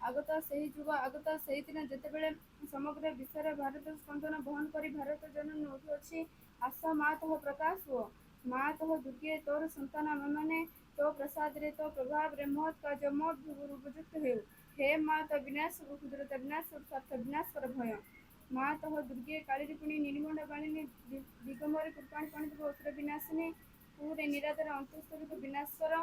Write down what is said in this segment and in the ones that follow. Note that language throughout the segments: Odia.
ଆଗତ ସେହି ଯୁଗ ଆଗତ ସେହି ଦିନ ଯେତେବେଳେ ସମଗ୍ର ବିଶ୍ୱରେ ଭାରତ ସ୍ପନ୍ଦନ ବହନ କରି ଭାରତ ଜନନୀ ଉଠୁଅଛି। ଆସ ମା ତୋହ ପ୍ରକାଶ ହୁଅ। ମା ତୋହ ଦୁର୍ଗେ ତୋର ସନ୍ତାନ ଆମେମାନେ ତୋ ପ୍ରସାଦରେ ତୋ ପ୍ରଭାବରେ ମହତ୍ କାଜ ମୋଟ ଉପଯୁକ୍ତ ହେଉ। ହେ ମା ତୋ ବିନାଶ କ୍ଷୁଦ୍ରତା ବିନାଶ ସ୍ୱାର୍ଥ ବିନାଶ କର ଭୟ। ମା ତୋହ ଦୁର୍ଗେ କାଳିରୂପିଣୀ ନିର୍ମଣ୍ଡ ବାଳିନୀ ଦିଗମ୍ବରୀ କୃପାଣି ପଣ୍ଡିତ ଅସୁର ବିନାଶିନୀ ପୁରେ ନିରାଧାର ଅନ୍ତଃସ୍ତରୀକୁ ବିନାଶ କର।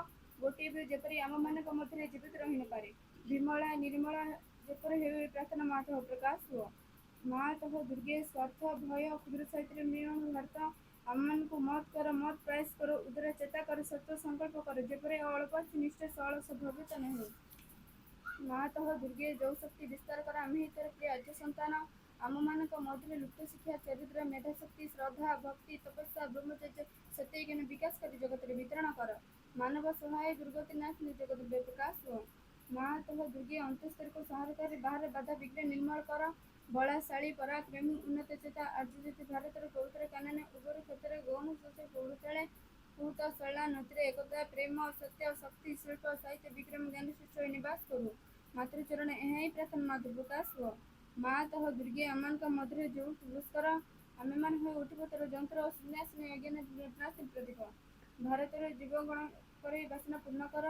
ଗୋଟିଏ ବି ଯେପରି ଆମମାନଙ୍କ ମଧ୍ୟରେ ଜୀବିତ ରହି ନ ପାରେ। ବିମଳା ନିର୍ମଳା ଯେପରି ହେଉ ଏ ପ୍ରାର୍ଥନା ମା ତୋହ ପ୍ରକାଶ ହୁଅ। ମା ତୋହ ଦୁର୍ଗେ ସ୍ୱାର୍ଥ ଭୟ କ୍ଷୁଦ୍ର ସହିତରେ ମିଳନ ଭାରତ ଆମମାନଙ୍କୁ ମତ କର ମତ ପ୍ରୟାସ କର ଉଦର ଚେତା କର ସତ୍ୟ ସଂକଳ୍ପ କର ଯେପରି ଅଳ୍ପ ନିଷ୍ଠ ସଳସ ଭବିତ ନ ହେଉ। ମା ତୋହ ଦୁର୍ଗେ ଯଉ ଶକ୍ତି ବିସ୍ତାର କର ଆମେ ହିଁ ତୋର ପ୍ରିୟ ଆଦ୍ୟ ସନ୍ତାନ। ଆମମାନଙ୍କ ମଧ୍ୟରେ ଲୁପ୍ତ ଶିକ୍ଷା ଚରିତ୍ର ମେଧାଶକ୍ତି ଶ୍ରଦ୍ଧା ଭକ୍ତି ତପସ୍ୟା ବ୍ରହ୍ମଚର୍ଯ୍ୟ ସତ୍ୟ ଜ୍ଞାନ ବିକାଶ କରି ଜଗତରେ ବିତରଣ କର। ମାନବ ସହାୟ ଦୁର୍ଗତି ନାଶ ଜଗତରେ ପ୍ରକାଶ ହୁଅ। ମା ତୋହ ଦୁର୍ଗେ ଅନ୍ତଃସ୍ତରକୁ ସଂହାର କରି ବାହାର ବାଧା ବିଘ୍ନ ନିର୍ମଳ କର। ବଳାଶାଳୀ ପରାକ୍ରମୀ ଉନ୍ନତ ଚେତା ଆର୍ଯ୍ୟଜ୍ୟୋତି ଭାରତର ପବିତ୍ର କାନନ ଉର୍ବର କ୍ଷେତ୍ରରେ ଗୌଣ ଶୋଷ ପୌରୁଷଳେ ପୂତ ଶୈଳା ନଦୀରେ ଏକତା ପ୍ରେମ ସତ୍ୟ ଶକ୍ତି ଶିଳ୍ପ ସାହିତ୍ୟ ବିକ୍ରମ ଜ୍ଞାନ ଶୀର୍ଷ ନିବାସ କରୁ। ମାତୃଚରଣ ଏହା ହିଁ ପ୍ରାର୍ଥନା ମା ତୋହ ପ୍ରକାଶ ହୁଅ। ମା ତୋହ ଦୁର୍ଗେ ଆମମାନଙ୍କ ମଧ୍ୟରେ ଯୋଉ ପୁରସ୍କାର ଆମେମାନେ ହୋଇ ଉଠିବ ତୋର ଯନ୍ତ୍ର ଓ ସନ୍ନ୍ୟାସିନୀ ଅଜ୍ଞାନ ନାଶିନୀ ପ୍ରଦୀପ। ଭାରତର ଜୀବଗଣ କରି ବାସନା ପୂର୍ଣ୍ଣ କର।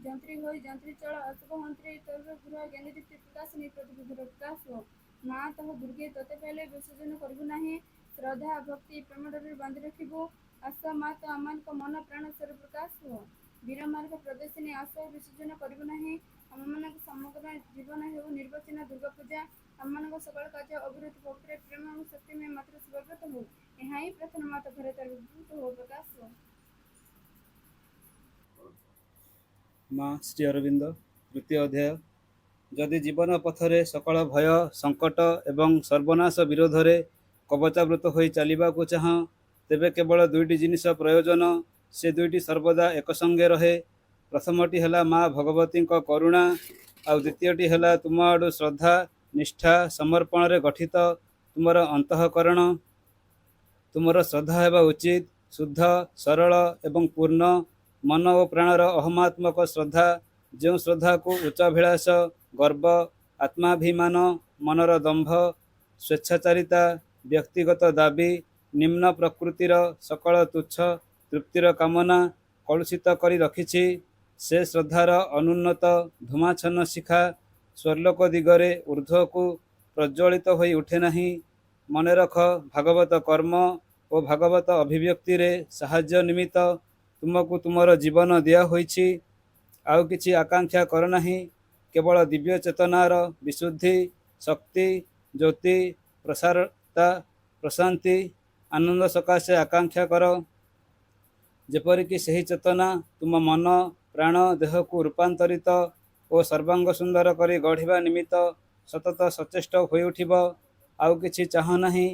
ଯନ୍ତ୍ରୀ ହୋଇ ଯନ୍ତ୍ରୀ ଚଳ ଅଶୋକ ହନ୍ତ୍ରୀ ତୋର ଗୃହ ଜ୍ଞାନଦୀପ୍ତି ପ୍ରକାଶିନୀ ପ୍ରଦୀପ ପ୍ରକାଶ ହୁଅ। ମା ତୋହ ଦୁର୍ଗେ ତୋତେ ପାଇଲେ ବିସର୍ଜନ କରିବୁ ନାହିଁ। ଶ୍ରଦ୍ଧା ଭକ୍ତି ପ୍ରେମ ଡୋରରେ ବାନ୍ଧି ରଖିବୁ। ଆସ ମା ତୋ ଆମମାନଙ୍କ ମନ ପ୍ରାଣ ସ୍ୱର ପ୍ରକାଶ ହୁଅ। ବୀରମାର୍ଗ ପ୍ରଦର୍ଶିନୀ ଆସ ବିସର୍ଜନ କରିବୁ ନାହିଁ। ଆମମାନଙ୍କ ସମଗ୍ର ଜୀବନ ହେଉ ନିର୍ବାଚନ ଦୁର୍ଗା ପୂଜା। ଆମମାନଙ୍କ ସକଳ କାର୍ଯ୍ୟ ଅବିରତ ଭକ୍ତିରେ ପ୍ରେମ ଏବଂ ଶକ୍ତିମୟ ମାତ୍ର ଶିବବ୍ରତ ହଉ। ଏହା ହିଁ ପ୍ରାର୍ଥନା ମା ତୋ ଭାରତର ବିଭୂତ ହୋ ପ୍ରକାଶ ହୁଅ। ମା ଶ୍ରୀ ଅରବିନ୍ଦ ତୃତୀୟ ଅଧ୍ୟାୟ। ଯଦି ଜୀବନ ପଥରେ ସକଳ ଭୟ ସଙ୍କଟ ଏବଂ ସର୍ବନାଶ ବିରୋଧରେ କବଚାବୃତ ହୋଇ ଚାଲିବାକୁ ଚାହଁ ତେବେ କେବଳ ଦୁଇଟି ଜିନିଷ ପ୍ରୟୋଜନ। ସେ ଦୁଇଟି ସର୍ବଦା ଏକସଙ୍ଗେ ରହେ। ପ୍ରଥମଟି ହେଲା ମା ଭଗବତୀଙ୍କ କରୁଣା ଆଉ ଦ୍ୱିତୀୟଟି ହେଲା ତୁମ ଆଡ଼ୁ ଶ୍ରଦ୍ଧା ନିଷ୍ଠା ସମର୍ପଣରେ ଗଠିତ ତୁମର ଅନ୍ତଃକରଣ। ତୁମର ଶ୍ରଦ୍ଧା ହେବା ଉଚିତ ଶୁଦ୍ଧ ସରଳ ଏବଂ ପୂର୍ଣ୍ଣ ମନ ଓ ପ୍ରାଣର ଅହମାତ୍ମକ ଶ୍ରଦ୍ଧା। ଯେଉଁ ଶ୍ରଦ୍ଧାକୁ ଉଚ୍ଚାଭିଳାଷ ଗର୍ବ ଆତ୍ମାଭିମାନ ମନର ଦମ୍ଭ ସ୍ୱେଚ୍ଛାଚାରିତା ବ୍ୟକ୍ତିଗତ ଦାବି ନିମ୍ନ ପ୍ରକୃତିର ସକଳ ତୁଚ୍ଛ ତୃପ୍ତିର କାମନା କଳୁଷିତ କରି ରଖିଛି ସେ ଶ୍ରଦ୍ଧାର ଅନୁନ୍ନତ ଧୂମାଚ୍ଛନ୍ନ ଶିଖା ସ୍ୱର୍ଲୋକ ଦିଗରେ ଊର୍ଦ୍ଧ୍ୱକୁ ପ୍ରଜ୍ୱଳିତ ହୋଇ ଉଠେ ନାହିଁ। ମନେ ରଖ ଭାଗବତ କର୍ମ ଓ ଭାଗବତ ଅଭିବ୍ୟକ୍ତିରେ ସାହାଯ୍ୟ ନିମିତ୍ତ ତୁମକୁ ତୁମର ଜୀବନ ଦିଆ ହୋଇଛି। ଆଉ କିଛି ଆକାଂକ୍ଷା କର ନାହିଁ। କେବଳ ଦିବ୍ୟ ଚେତନାର ବିଶୁଦ୍ଧି ଶକ୍ତି ଜ୍ୟୋତି ପ୍ରସାରତା ପ୍ରଶାନ୍ତି ଆନନ୍ଦ ସକାଶେ ଆକାଂକ୍ଷା କର। ଯେପରିକି ସେହି ଚେତନା ତୁମ ମନ ପ୍ରାଣ ଦେହକୁ ରୂପାନ୍ତରିତ ଓ ସର୍ବାଙ୍ଗ ସୁନ୍ଦର କରି ଗଢ଼ିବା ନିମିତ୍ତ ସତତ ସଚେଷ୍ଟ ହୋଇଉଠିବ। ଆଉ କିଛି ଚାହଁ ନାହିଁ।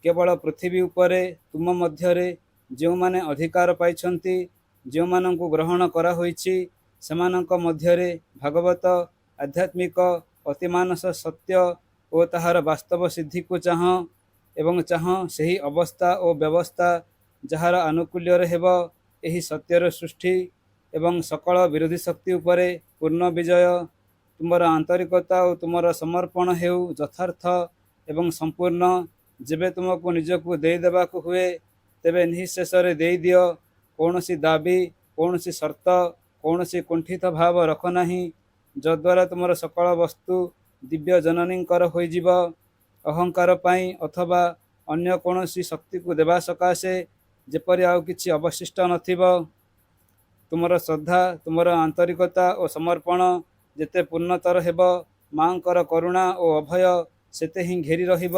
କେବଳ ପୃଥିବୀ ଉପରେ ତୁମ ମଧ୍ୟରେ ଯେଉଁମାନେ ଅଧିକାର ପାଇଛନ୍ତି ଯେଉଁମାନଙ୍କୁ ଗ୍ରହଣ କରାହୋଇଛି ସେମାନଙ୍କ ମଧ୍ୟରେ ଭାଗବତ ଆଧ୍ୟାତ୍ମିକ ଅତିମାନସ ସତ୍ୟ ଓ ତାହାର ବାସ୍ତବ ସିଦ୍ଧିକୁ ଚାହଁ ଏବଂ ଚାହଁ ସେହି ଅବସ୍ଥା ଓ ବ୍ୟବସ୍ଥା ଯାହାର ଆନୁକୂଲ୍ୟରେ ହେବ ଏହି ସତ୍ୟର ସୃଷ୍ଟି ଏବଂ ସକଳ ବିରୋଧୀ ଶକ୍ତି ଉପରେ ପୂର୍ଣ୍ଣ ବିଜୟ। ତୁମର ଆନ୍ତରିକତା ଓ ତୁମର ସମର୍ପଣ ହେଉ ଯଥାର୍ଥ ଏବଂ ସମ୍ପୂର୍ଣ୍ଣ। ଯେବେ ତୁମକୁ ନିଜକୁ ଦେଇଦେବାକୁ ହୁଏ ତେବେ ନିଃଶେଷରେ ଦେଇଦିଅ। କୌଣସି ଦାବି କୌଣସି ସର୍ତ୍ତ କୌଣସି କୁଣ୍ଠିତ ଭାବ ରଖ ନାହିଁ ଯଦ୍ୱାରା ତୁମର ସକଳ ବସ୍ତୁ ଦିବ୍ୟ ଜନନୀଙ୍କର ହୋଇଯିବ। ଅହଙ୍କାର ପାଇଁ ଅଥବା ଅନ୍ୟ କୌଣସି ଶକ୍ତିକୁ ଦେବା ସକାଶେ ଯେପରି ଆଉ କିଛି ଅବଶିଷ୍ଟ ନଥିବ। ତୁମର ଶ୍ରଦ୍ଧା ତୁମର ଆନ୍ତରିକତା ଓ ସମର୍ପଣ ଯେତେ ପୂର୍ଣ୍ଣତର ହେବ ମାଙ୍କର କରୁଣା ଓ ଅଭୟ ସେତେ ହିଁ ଘେରି ରହିବ।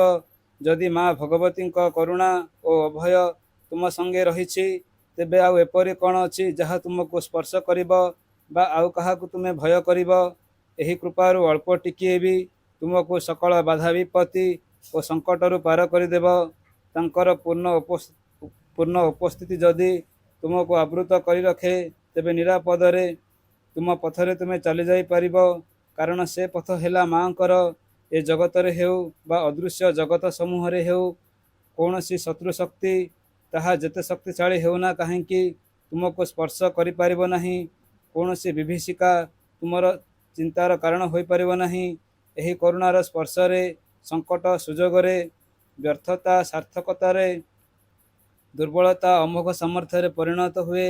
ଯଦି ମା ଭଗବତୀଙ୍କ କରୁଣା ଓ ଅଭୟ ତୁମ ସଙ୍ଗେ ରହିଛି ତେବେ ଆଉ ଏପରି କ'ଣ ଅଛି ଯାହା ତୁମକୁ ସ୍ପର୍ଶ କରିବ ବା ଆଉ କାହାକୁ ତୁମେ ଭୟ କରିବ। ଏହି କୃପାରୁ ଅଳ୍ପ ଟିକିଏ ବି ତୁମକୁ ସକଳ ବାଧା ବିପତ୍ତି ଓ ସଙ୍କଟରୁ ପାର କରିଦେବ। ତାଙ୍କର ପୂର୍ଣ୍ଣ ଉପସ୍ଥିତି ଯଦି ତୁମକୁ ଆବୃତ କରି ରଖେ ତେବେ ନିରାପଦରେ ତୁମ ପଥରେ ତୁମେ ଚାଲିଯାଇପାରିବ। କାରଣ ସେ ପଥ ହେଲା ମାଙ୍କର। ଏ ଜଗତରେ ହେଉ ବା ଅଦୃଶ୍ୟ ଜଗତ ସମୂହରେ ହେଉ କୌଣସି ଶତ୍ରୁ ଶକ୍ତି ତାହା ଯେତେ ଶକ୍ତିଶାଳୀ ହେଉନା କାହିଁକି ତୁମକୁ ସ୍ପର୍ଶ କରିପାରିବ ନାହିଁ। କୌଣସି ବିଭୀଷିକା ତୁମର ଚିନ୍ତାର କାରଣ ହୋଇପାରିବ ନାହିଁ। ଏହି କରୁଣାର ସ୍ପର୍ଶରେ ସଙ୍କଟ ସୁଯୋଗରେ, ବ୍ୟର୍ଥତା ସାର୍ଥକତାରେ, ଦୁର୍ବଳତା ଅମୋଘ ସାମର୍ଥ୍ୟରେ ପରିଣତ ହୁଏ।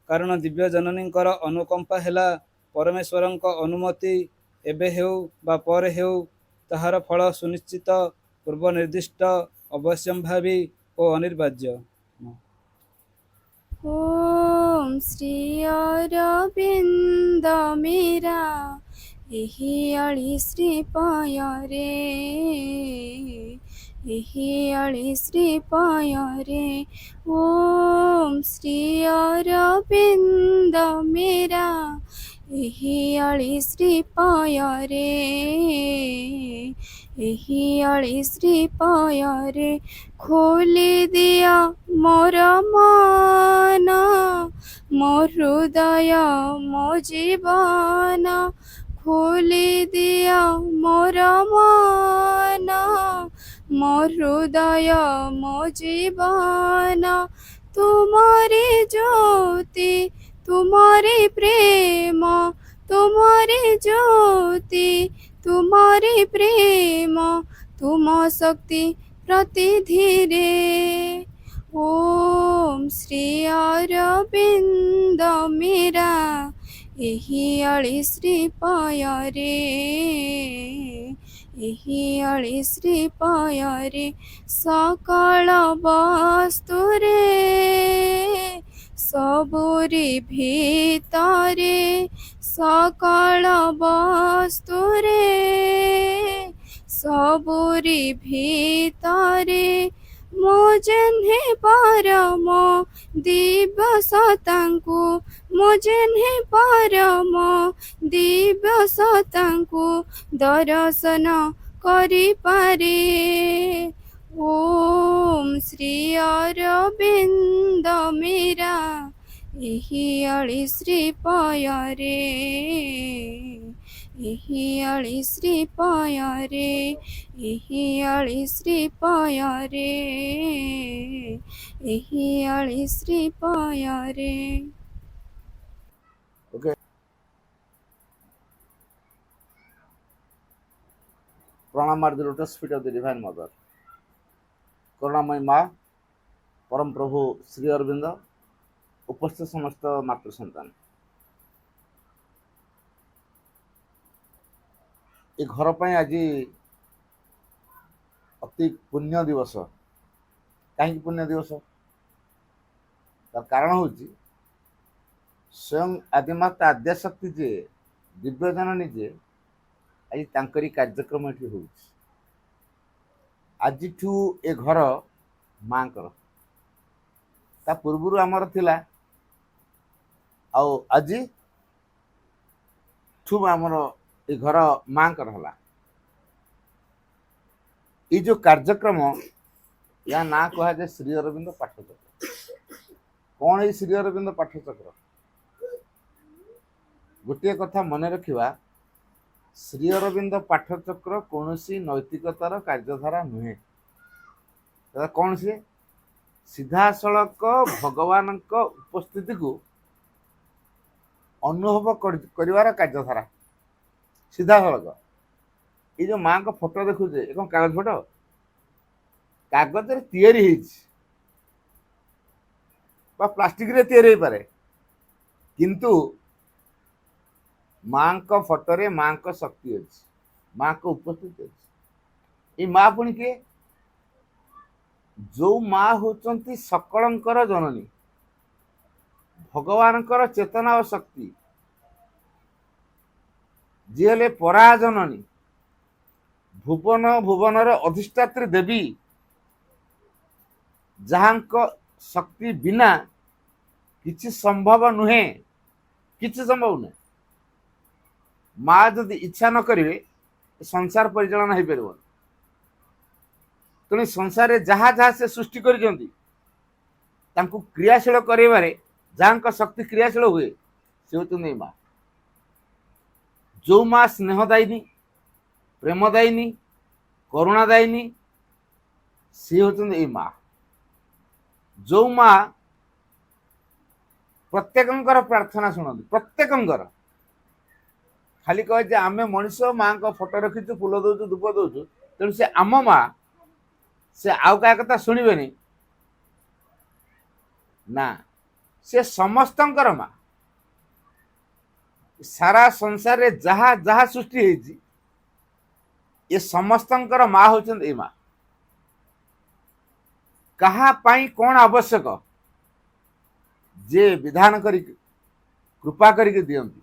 କାରଣ ଦିବ୍ୟ ଜନନୀଙ୍କର ଅନୁକମ୍ପା ହେଲା ପରମେଶ୍ୱରଙ୍କ ଅନୁମତି। ଏବେ ହେଉ ବା ପରେ ହେଉ, ତାହାର ଫଳ ସୁନିଶ୍ଚିତ, ପୂର୍ବ ନିର୍ଦ୍ଦିଷ୍ଟ, ଅବଶ୍ୟମ୍ଭାବୀ ଓ ଅନିର୍ବାର୍ଯ୍ୟ। ओम श्री अरविंद मेरा यही अली श्री पाय रे, यही अली श्री पाय रे। ओम श्री अरविंद मेरा यही अली श्री पाय रे, यही अली श्री पाय रे। खोली दिया मोर मन, मो हृदय मो जीवन, खोली दिया मोर मन, मो हृदय मो जीवन। तुम्हारी ज्योति तुम्हारी प्रेम, तुम्हारी ज्योति तुम्हारी प्रेम, तुम शक्ति प्रति धीरे। ओम श्री अरविंद मेरा यही अली श्री पाय रे, यही अली श्री पाय रे। सकल वस्तु रे सबुरी भीतरे, सकल वस्तु रे सबुरी भीतरे, मो जेन्हे परम दिव्य सतांकु, मो जेन्हे परम दिव्य सतांकु दर्शन करि पारे। ओम श्री अरविंद मेरा यही अली श्री पाय रे, यही अली श्री पाय रे, यही अली श्री पाय रे, यही अली श्री पाय रे। ओके, प्रणाम are the lotus feet of the divine mother. करुणामयी माँ, परम प्रभु श्री अरविंद, उपस्थित समस्त मातृ संतान, ये घर पर आज अति पुण्य दिवस। कहीं पुण्य दिवस तार कारण हूँ स्वयं आदिमाता आद्याशक्ति जे दिव्य जननी जे आज तांकरी कार्यक्रम ये हो। आज ए घर माँ ता पूर्व आमर थिला आज आमर ए घर माँ है। ये जो कार्यक्रम या ना कह जाए श्री अरविंद पाठचक्र। कौन है श्री अरविंद पाठचक्र? गोटे कथा मन रखा, श्री अरविंद पाठचक्र कौन सी नैतिकतार कार्यधारा नुहे। कौन सी सीधा सड़क भगवान उपस्थिति को अनुभव कर कार्यधारा सीधा सड़क। ये जो माँ का फोटो देखुचे एक कागज फोटो, कागज तैयारी प्लास्टिक रे तैयारी पारे, किंतु माँ का फोटो रे माँ का शक्ति अच्छी, माँ का उपस्थिति अच्छी। ये माँ पुणी किए? जो माँ होचंती सकलंकर जननी, भगवानकर चेतना और शक्ति, जी हेले परा जननी, भुवन भुवनर अधिष्ठात्री देवी, जहां शक्ति बिना किछि संभव नुहे, किछि संभव नुहे। माँ जदि इच्छा न करिवे संसार परिचालन हो पार। तेणु संसार जहाँ जहाँ से सृष्टि करिसेंती तांको क्रियाशील करेबारे जहां शक्ति क्रियाशील हुए से होती माँ। जो माँ स्नेहदायिनी, प्रेमदायिनी, करुणादायिनी, सी होती माँ। जो माँ प्रत्येकंकर प्रार्थना शुणती, प्रत्येकंकर ଖାଲି କହେ ଯେ ଆମେ ମଣିଷ ମାଙ୍କ ଫଟୋ ରଖିଛୁ, ଫୁଲ ଦଉଛୁ, ଧୂପ ଦଉଛୁ, ତେଣୁ ସେ ଆମ ମା, ସେ ଆଉ କାହା କଥା ଶୁଣିବେନି ନା, ସେ ସମସ୍ତଙ୍କର ମା। ସାରା ସଂସାରରେ ଯାହା ଯାହା ସୃଷ୍ଟି ହେଇଛି ଏ ସମସ୍ତଙ୍କର ମା ହଉଛନ୍ତି ଏଇ ମା। କାହା ପାଇଁ କଣ ଆବଶ୍ୟକ ଯେ ବିଧାନ କରିକି କୃପା କରିକି ଦିଅନ୍ତି,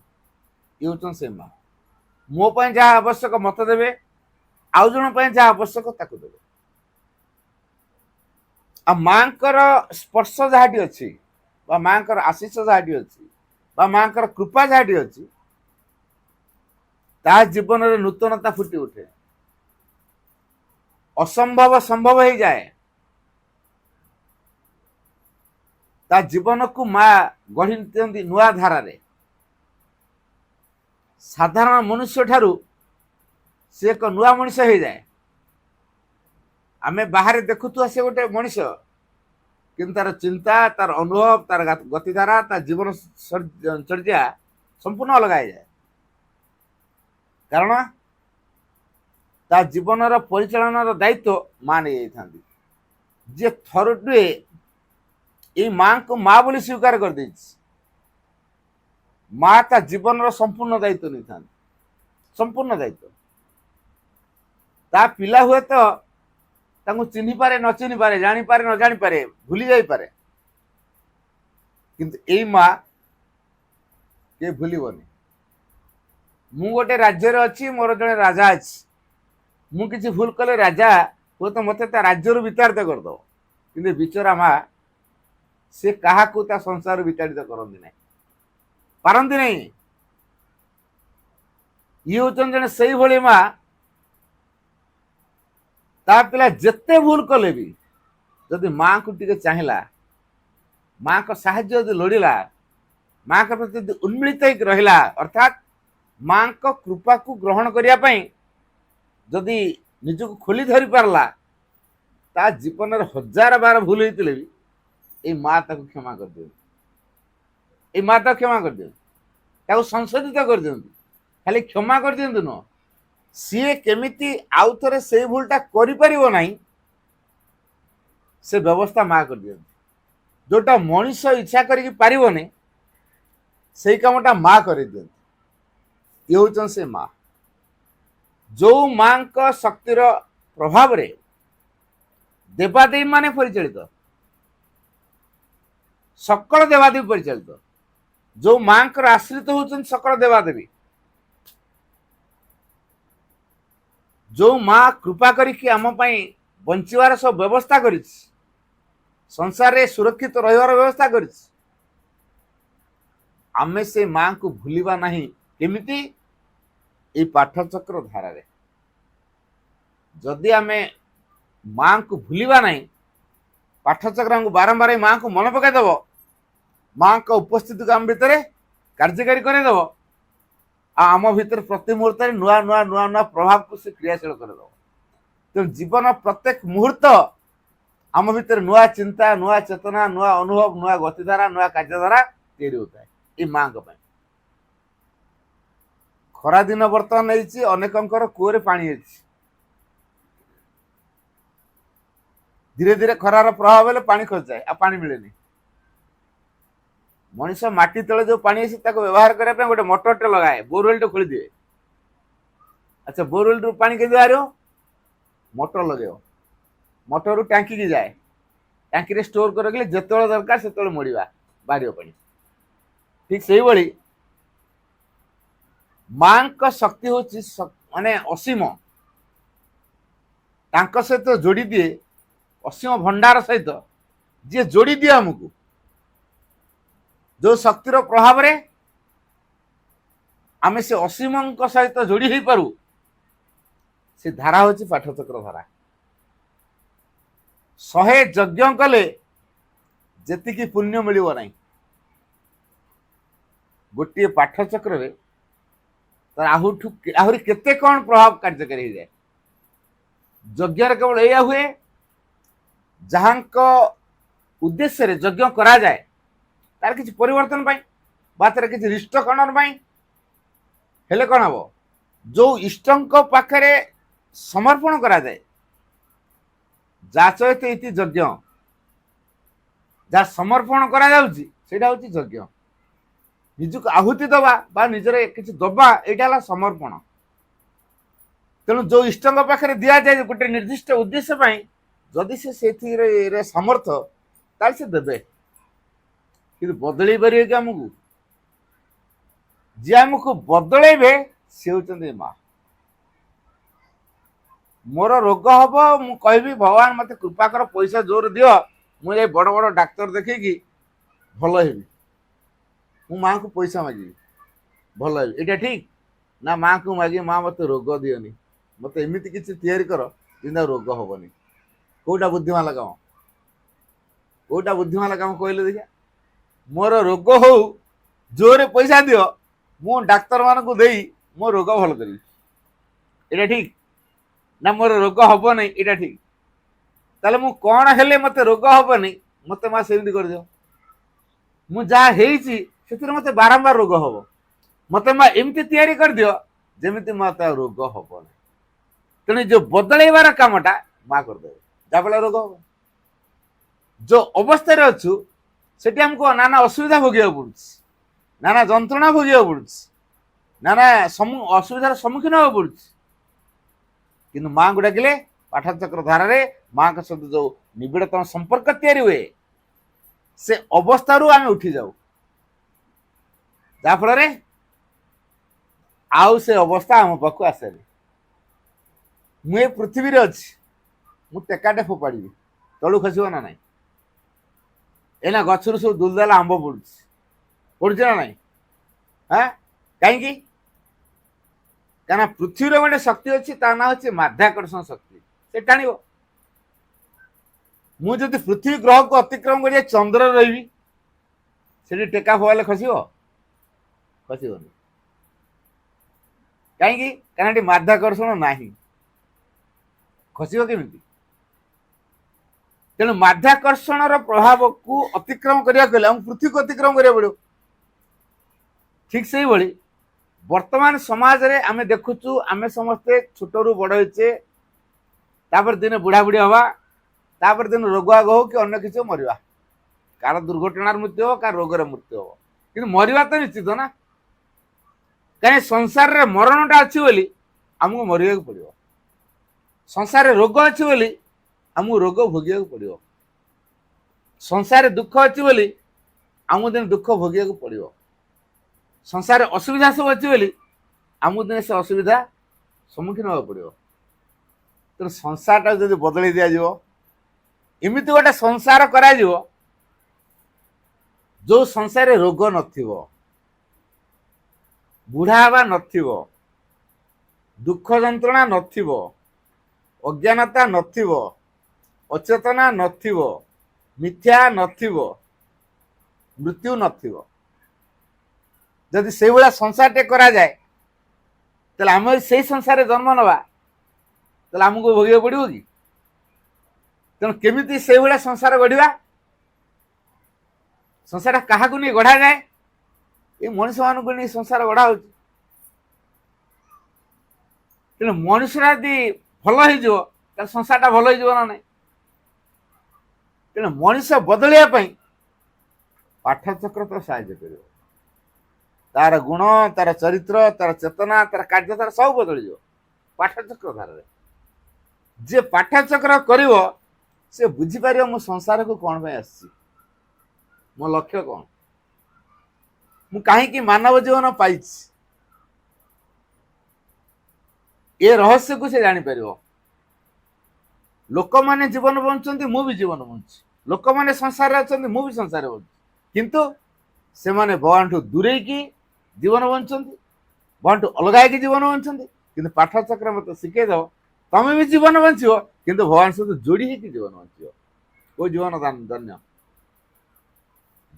ଇଏ ହଉଛନ୍ତି ସେ ମା। ମୋ ପାଇଁ ଯାହା ଆବଶ୍ୟକ ମତେ ଦେବେ, ଆଉ ଜଣ ପାଇଁ ଯାହା ଆବଶ୍ୟକ ତାକୁ ଦେବେ। ଆଉ ମାଙ୍କର ସ୍ପର୍ଶ ଯାହାଟି ଅଛି, ବା ମାଙ୍କର ଆଶିଷ ଯାହାଟି ଅଛି, ବା ମାଙ୍କର କୃପା ଯାହାଟି ଅଛି, ତା ଜୀବନରେ ନୂତନତା ଫୁଟି ଉଠେ, ଅସମ୍ଭବ ସମ୍ଭବ ହେଇଯାଏ। ତା ଜୀବନକୁ ମା ଗଢି ଦିଅନ୍ତି ନୂଆ ଧାରାରେ। ସାଧାରଣ ମନୁଷ୍ୟ ଠାରୁ ସେ ଏକ ନୂଆ ମଣିଷ ହେଇଯାଏ। ଆମେ ବାହାରେ ଦେଖୁଥିବା ସେ ଗୋଟେ ମଣିଷ, କିନ୍ତୁ ତାର ଚିନ୍ତା, ତାର ଅନୁଭବ, ତାର ଗତିଧାରା, ତା ଜୀବନ ଚର୍ଯ୍ୟା ସମ୍ପୂର୍ଣ୍ଣ ଅଲଗା ହେଇଯାଏ। କାରଣ ତା ଜୀବନର ପରିଚାଳନାର ଦାୟିତ୍ୱ ମା ନେଇଯାଇଥାନ୍ତି। ଯିଏ ଥରୁଟିଏ ଏଇ ମାଙ୍କୁ ମା ବୋଲି ସ୍ୱୀକାର କରିଦେଇଛି, ମା ତା ଜୀବନର ସମ୍ପୂର୍ଣ୍ଣ ଦାୟିତ୍ୱ ନେଇଥାନ୍ତି, ସମ୍ପୂର୍ଣ୍ଣ ଦାୟିତ୍ୱ। ତା ପିଲା ହୁଏତ ତାଙ୍କୁ ଚିହ୍ନିପାରେ ନ ଚିହ୍ନିପାରେ, ଜାଣିପାରେ ନ ଜାଣିପାରେ, ଭୁଲି ଯାଇପାରେ, କିନ୍ତୁ ଏଇ ମା କିଏ ଭୁଲିବନି। ମୁଁ ଗୋଟେ ରାଜ୍ୟରେ ଅଛି, ମୋର ଜଣେ ରାଜା ଅଛି, ମୁଁ କିଛି ଭୁଲ କଲେ ରାଜା ହୁଏତ ମତେ ତା ରାଜ୍ୟରୁ ବିତାଡ଼ିତ କରିଦବ, କିନ୍ତୁ ବିଚରା ମା ସେ କାହାକୁ ତା ସଂସାରରୁ ବିତାଡ଼ିତ କରନ୍ତି ନାହିଁ, ପାରନ୍ତି ନାହିଁ। ଇଏ ହଉଛନ୍ତି ଜଣେ ସେଇଭଳି ମା, ତା ପିଲା ଯେତେ ଭୁଲ କଲେ ବି ଯଦି ମାଙ୍କୁ ଟିକେ ଚାହିଁଲା, ମାଙ୍କ ସାହାଯ୍ୟ ଯଦି ଲୋଡ଼ିଲା, ମାଙ୍କ ପ୍ରତି ଯଦି ଉନ୍ମିଳିତ ହେଇକି ରହିଲା, ଅର୍ଥାତ୍ ମାଙ୍କ କୃପାକୁ ଗ୍ରହଣ କରିବା ପାଇଁ ଯଦି ନିଜକୁ ଖୋଲି ଧରି ପାରିଲା, ତା ଜୀବନରେ 1000 ଭୁଲ ହେଇଥିଲେ ବି ଏଇ ମା ତାକୁ କ୍ଷମା କରିଦିଅନ୍ତି, ଏଇ ମା ତାକୁ କ୍ଷମା କରିଦିଅନ୍ତି, ତାକୁ ସଂଶୋଧିତ କରିଦିଅନ୍ତି। ଖାଲି କ୍ଷମା କରିଦିଅନ୍ତୁ ନୁହଁ, ସିଏ କେମିତି ଆଉ ଥରେ ସେଇ ଭୁଲଟା କରିପାରିବ ନାହିଁ ସେ ବ୍ୟବସ୍ଥା ମା କରିଦିଅନ୍ତି। ଯୋଉଟା ମଣିଷ ଇଚ୍ଛା କରିକି ପାରିବନି ସେଇ କାମଟା ମା କରିଦିଅନ୍ତି। ଇଏ ହଉଛନ୍ତି ସେ ମା। ଯୋଉ ମାଙ୍କ ଶକ୍ତିର ପ୍ରଭାବରେ ଦେବାଦେବୀ ମାନେ ପରିଚାଳିତ, ସକଳ ଦେବାଦେବୀ ପରିଚାଳିତ, ଯୋଉ ମାଙ୍କର ଆଶ୍ରିତ ହଉଛନ୍ତି ସକଳ ଦେବାଦେବୀ, ଯୋଉ ମା କୃପା କରିକି ଆମ ପାଇଁ ବଞ୍ଚିବାର ସବୁ ବ୍ୟବସ୍ଥା କରିଛି, ସଂସାରରେ ସୁରକ୍ଷିତ ରହିବାର ବ୍ୟବସ୍ଥା କରିଛି, ଆମେ ସେ ମାଙ୍କୁ ଭୁଲିବା ନାହିଁ। କେମିତି? ଏଇ ପାଠଚକ୍ର ଧାରାରେ। ଯଦି ଆମେ ମାଙ୍କୁ ଭୁଲିବା ନାହିଁ, ପାଠଚକ୍ର ଆମକୁ ବାରମ୍ବାର ମାଙ୍କୁ ମନେ ପକାଇଦେବ, ମାଙ୍କ ଉପସ୍ଥିତିକୁ ଆମ ଭିତରେ କାର୍ଯ୍ୟକାରୀ କରେଇଦେବ, ଆଉ ଆମ ଭିତରେ ପ୍ରତି ମୁହୂର୍ତ୍ତରେ ନୂଆ ନୂଆ ନୂଆ ନୂଆ ପ୍ରଭାବକୁ ସେ କ୍ରିୟାଶୀଳ କରିଦେବ। ତେଣୁ ଜୀବନ ପ୍ରତ୍ୟେକ ମୁହୂର୍ତ୍ତ ଆମ ଭିତରେ ନୂଆ ଚିନ୍ତା, ନୂଆ ଚେତନା, ନୂଆ ଅନୁଭବ, ନୂଆ ଗତିଧାରା, ନୂଆ କାର୍ଯ୍ୟଧାରା ତିଆରି ହେଉଥାଏ ଏଇ ମାଙ୍କ ପାଇଁ। ଖରାଦିନ ବର୍ତ୍ତମାନ ହେଇଛି, ଅନେକଙ୍କର କୂଅରେ ପାଣି ଅଛି। ଧୀରେ ଧୀରେ ଖରାର ପ୍ରଭାବ ହେଲେ ପାଣି ଖୋଜାଏ, ଆଉ ପାଣି ମିଳେନି। ମଣିଷ ମାଟି ତଳେ ଯୋଉ ପାଣି ଅଛି ତାକୁ ବ୍ୟବହାର କରିବା ପାଇଁ ଗୋଟେ ମଟରଟେ ଲଗାଏ, ବୋରୱେଲଟେ ଖୋଳିଦିଏ। ଆଚ୍ଛା, ବୋରୱେଲରୁ ପାଣି କେମିତି ବାହାରିବ? ମଟର ଲଗେଇବ, ମଟରରୁ ଟାଙ୍କିକି ଯାଏ, ଟାଙ୍କିରେ ଷ୍ଟୋର କରି ରଖିଲେ ଯେତେବେଳେ ଦରକାର ସେତେବେଳେ ମୋଡ଼ିବା, ବାହାରିବ ପାଣି। ଠିକ ସେଇଭଳି ମାଙ୍କ ଶକ୍ତି ହଉଛି ମାନେ ଅସୀମ, ତାଙ୍କ ସହିତ ଯୋଡ଼ି ଦିଏ, ଅସୀମ ଭଣ୍ଡାର ସହିତ ଯିଏ ଯୋଡ଼ି ଦିଏ ଆମକୁ, ଯୋଉ ଶକ୍ତିର ପ୍ରଭାବରେ ଆମେ ସେ ଅସୀମଙ୍କ ସହିତ ଯୋଡ଼ି ହେଇପାରୁ, ସେ ଧାରା ହଉଛି ପାଠଚକ୍ର ଧାରା। 100 ଯଜ୍ଞ କଲେ ଯେତିକି ପୁଣ୍ୟ ମିଳିବ ନାହିଁ, ଗୋଟିଏ ପାଠଚକ୍ରରେ ତାର ଆହୁରି କେତେ କଣ ପ୍ରଭାବ କାର୍ଯ୍ୟକାରୀ ହେଇଯାଏ। ଯଜ୍ଞରେ କେବଳ ଏଇଆ ହୁଏ, ଯାହାଙ୍କ ଉଦ୍ଦେଶ୍ୟରେ ଯଜ୍ଞ କରାଯାଏ ତାର କିଛି ପରିବର୍ତ୍ତନ ପାଇଁ ବା ତାର କିଛି ରିଷ୍ଟ ଖଣ୍ଡନ ପାଇଁ, हेले कौन हम जो इष्टंक पाखरे समर्पण करा जाए जाचयते इति यज्ञ जहाँ समर्पण करा जाउची सेटा होची यज्ञ निजको आहुति दबा बा निजर किछि दबा एटा हला समर्पण तेणु जो इष्टंक पाखरे दिया जाए गोटे निर्दिष्ट उद्देश्य पाई जदि से सेथिरे समर्थ ताल से देबे कि बदलै परिबे कि हमकु जे हमकु बदलैबे से होचंदी माँ मोर रोग हम मु कहबी भगवान मते कृपा कर पैसा जोर दियो मुझे बड़ बड़ डाक्तर देखी भल हेबी मु माँ को पैसा मागिबी भल हेबी एटा ठीक ना माँ को मागी माँ मते रोग दियोनी मते एमिति किछि तैयारी कर जिंदा रोग हबनी कोटा बुद्धिमान काम कोटा बुद्धिमान काम कहले देखिया मोर रोग हो जोरे पैसा दियो मु डाक्तर मान को देई मो रोग भल करी एटा ठीक ना मोर रोग हब नहीं एटा ठीक ताले मु कौन हेले मते रोग हब नहीं मते मा सेमती कर दियो मु जा हेइची सेतिर मते बारंबार रोग हब मते मा एमती तैयारी कर दियो जेमिति मते रोग हब नहीं तेणु जो बदलैबार कामटा माँ करदे जाफल रोग हब जो अवस्था अच्छु सेठी हमको नाना असुविधा भोगिया पड़ुछ नाना जंत्रणा भोगिया पड़ुछ नाना असुविधार सम्मुखीन होगा पड़ुछ किंतु माँ को डाकिले पाठचक्र धारा माँ का सहित जो निबिड़तम संपर्क तैयारी हुए से अवस्था आम उठी जाऊ जाफल आउ से अवस्था आम पाक आसे मुझे पृथ्वी अच्छी मु टेकाटे फोपाड़ी तलू खसब ना ना एना गचर सब दुलदाला आंब पड़ुछ ना ना हाँ कहीं क्या पृथ्वी गोटे शक्ति अच्छी ता ना हूँ माध्याकर्षण शक्ति से टाण मुझे पृथ्वी ग्रह को अतिक्रम कर चंद्र रही से टेका फोले खसब खसबनी कहीं माध्याकर्षण ना खसब केमी तेणु माध्याकर्षण प्रभाव को अतिक्रम करने पृथ्वी को अतिक्रम करा पड़ो ठीक से ही वर्तमान समाज रे आमे देखुचु आमे समस्ते छोटरू बड़ होचे तापर दिन बुढ़ा बुढ़ी हवा तापर दिन रोग आग हो कि अन्य किसी मरवा कार दुर्घटनार मृत्यु हो कार रोगर मृत्यु हो कि मरवा तो निश्चित ना कहीं संसार रे मरणटा अच्छी बोली आमको मरिया पड़ो संसार रे रोग अच्छी बोली आमको रोग भोगिया पड़ो संसार दुख अच्छी बोली आमको दिन दुख भोगिया पड़ो संसार असुविधा सब अच्छी बोली आमको दिन से असुविधा सम्मुखीन होगा पड़ो तेणु संसारटा जब बदल दिज्व एमती गोटे संसार करा जो संसार रोग नथिबो बुढ़ा हवा नथिबो दुख जंत्रणा नथिबो अज्ञानता नथिबो अचेतना नथिबो मिथ्या नथिबो मृत्यु नथिबो जदि से भाया संसार टे करा जाए तेल आम से संसार जन्म नवा तेल आमको भोग पड़ो कि तेणु केमी से भाया संसार गढ़ा संसार क्या नहीं गढ़ा जाए ये मनुष्य मान को नहीं संसार गढ़ा हो तेणु मनुष्य यदि भल हो संसार भल हो ना ना तेणु मनुष्य बदलवाई पाठचक्र तो साहाय्य कर तार गुण तार चरित्र तार चेतना तार कार्य तार सब बदल पाठचक्र धारा जे पाठचक्र कर से बुझीपर मो संसार को कौन आसी मो लक्ष्य कौन मु कहीं मानव जीवन पाई ए रहस्य को से जापर लोक मैंने जीवन बंचुंट मु भी जीवन बंचुची लोक मैंने संसार अच्छा मु भी संसार बंचुची किंतु से माने भगवान ठू दूरे की जीवन बंचुंट भगवान ठू अलग है जीवन बंचुंट किंतु पाठचक्र मत शिखेद तमें भी जीवन बंचो किंतु भगवान सहित जोड़ी होगी जीवन बंचो वो जीवन धन्य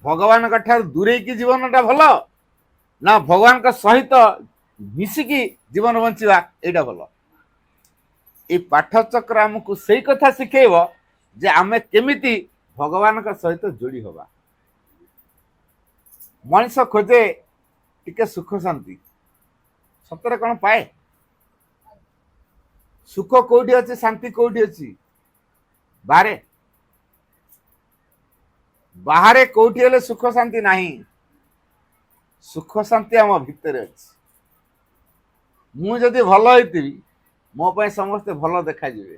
भगवान ठार दूरे की जीवनटा भल ना भगवान का सहित मिसिकी जीवन बंचवा यहाँ भल ये पाठचक्र आमको से कथा शिखेब जे आमे केमिति भगवान का सहित जोड़ी हवा मनीष खोजे टिके सुख शांति ସତରେ କ'ଣ ପାଏ? ସୁଖ କୋଉଠି ଅଛି, ଶାନ୍ତି କୋଉଠି ଅଛି? ବାହାରେ। ବାହାରେ କୋଉଠି ହେଲେ ସୁଖ ଶାନ୍ତି ନାହିଁ। ସୁଖ ଶାନ୍ତି ଆମ ଭିତରେ ଅଛି। ମୁଁ ଯଦି ଭଲ ହେଇଥିବି ମୋ ପାଇଁ ସମସ୍ତେ ଭଲ ଦେଖାଯିବେ।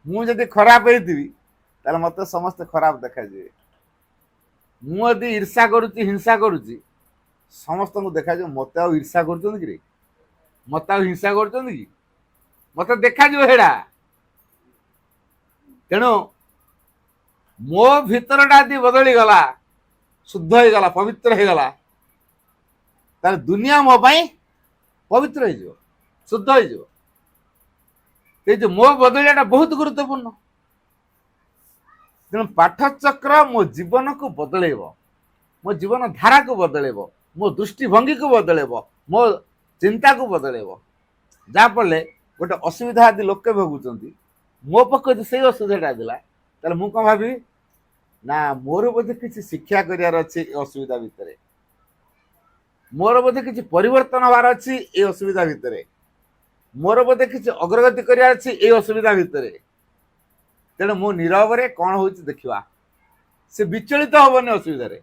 ମୁଁ ଯଦି ଖରାପ ହେଇଥିବି ତାହେଲେ ମତେ ସମସ୍ତେ ଖରାପ ଦେଖାଯିବେ। ମୁଁ ଯଦି ଈର୍ଷା କରୁଛି, ହିଂସା କରୁଛି, ସମସ୍ତଙ୍କୁ ଦେଖାଯିବ ମତେ ଆଉ ଈର୍ଷା କରୁଛନ୍ତି କି ରେ, ମତେ ଆଉ ହିଂସା କରୁଛନ୍ତି କି, ମତେ ଦେଖାଯିବ ହେଡ଼ା। ତେଣୁ ମୋ ଭିତରଟା ଯଦି ବଦଳିଗଲା, ଶୁଦ୍ଧ ହେଇଗଲା, ପବିତ୍ର ହେଇଗଲା, ତାହେଲେ ଦୁନିଆ ମୋ ପାଇଁ ପବିତ୍ର ହେଇଯିବ, ଶୁଦ୍ଧ ହେଇଯିବ। ଏଇ ଯୋଉ ମୋ ବଦଳିବାଟା ବହୁତ ଗୁରୁତ୍ୱପୂର୍ଣ୍ଣ। ତେଣୁ ପାଠଚକ୍ର ମୋ ଜୀବନକୁ ବଦଳେଇବ, ମୋ ଜୀବନ ଧାରାକୁ ବଦଳେଇବ, ମୋ ଦୃଷ୍ଟିଭଙ୍ଗୀକୁ ବଦଳେଇବ, ମୋ ଚିନ୍ତାକୁ ବଦଳେଇବ। ଯାହାଫଳରେ ଗୋଟେ ଅସୁବିଧା ଯଦି ଲୋକେ ଭୋଗୁଛନ୍ତି, ମୋ ପକ୍ଷେ ଯଦି ସେଇ ଅସୁବିଧାଟା ଥିଲା, ତାହେଲେ ମୁଁ କ'ଣ ଭାବିବି ନା ମୋର ବୋଧେ କିଛି ଶିକ୍ଷା କରିବାର ଅଛି ଏ ଅସୁବିଧା ଭିତରେ, ମୋର ବୋଧେ କିଛି ପରିବର୍ତ୍ତନ ହବାର ଅଛି ଏ ଅସୁବିଧା ଭିତରେ, ମୋର ବୋଧେ କିଛି ଅଗ୍ରଗତି କରିବାର ଅଛି ଏଇ ଅସୁବିଧା ଭିତରେ। ତେଣୁ ମୁଁ ନୀରବରେ କ'ଣ ହଉଛି ଦେଖିବା। ସେ ବିଚଳିତ ହବନି ଅସୁବିଧାରେ।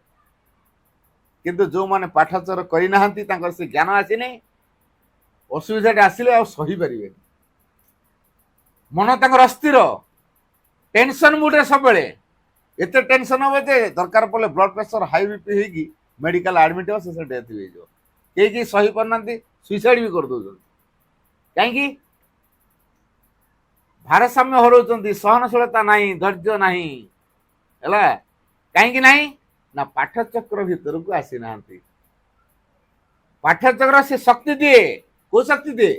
କିନ୍ତୁ ଯୋଉମାନେ ପାଠଚର କରିନାହାନ୍ତି, ତାଙ୍କର ସେ ଜ୍ଞାନ ଆସିନି, ଅସୁବିଧାଟା ଆସିଲେ ଆଉ ସହିପାରିବେନି। ମନ ତାଙ୍କର ଅସ୍ଥିର, ଟେନସନ ମୁଡରେ ସବୁବେଳେ। ଏତେ ଟେନସନ ହବ ଯେ ଦରକାର ପଡ଼ିଲେ ବ୍ଲଡ ପ୍ରେସର, ହାଇ ବିପି ହେଇକି ମେଡିକାଲ ଆଡମିଟ୍ ହେବ, ଶେଷରେ ଡେଥ୍ ବି ହେଇଯିବ। କେହି ସହି ପାରୁନାହାନ୍ତି, ସୁଇସାଇଡ୍ ବି କରିଦଉଛନ୍ତି। କାହିଁକି? ଭାରସାମ୍ୟ ହରଉଛନ୍ତି, ସହନଶୀଳତା ନାହିଁ, ଧୈର୍ଯ୍ୟ ନାହିଁ। ହେଲା, କାହିଁକି ନାହିଁ ନା ପାଠଚକ୍ର ଭିତରକୁ ଆସିନାହାନ୍ତି। ପାଠଚକ୍ର ସେ ଶକ୍ତି ଦିଏ। କୋଉ ଶକ୍ତି ଦିଏ?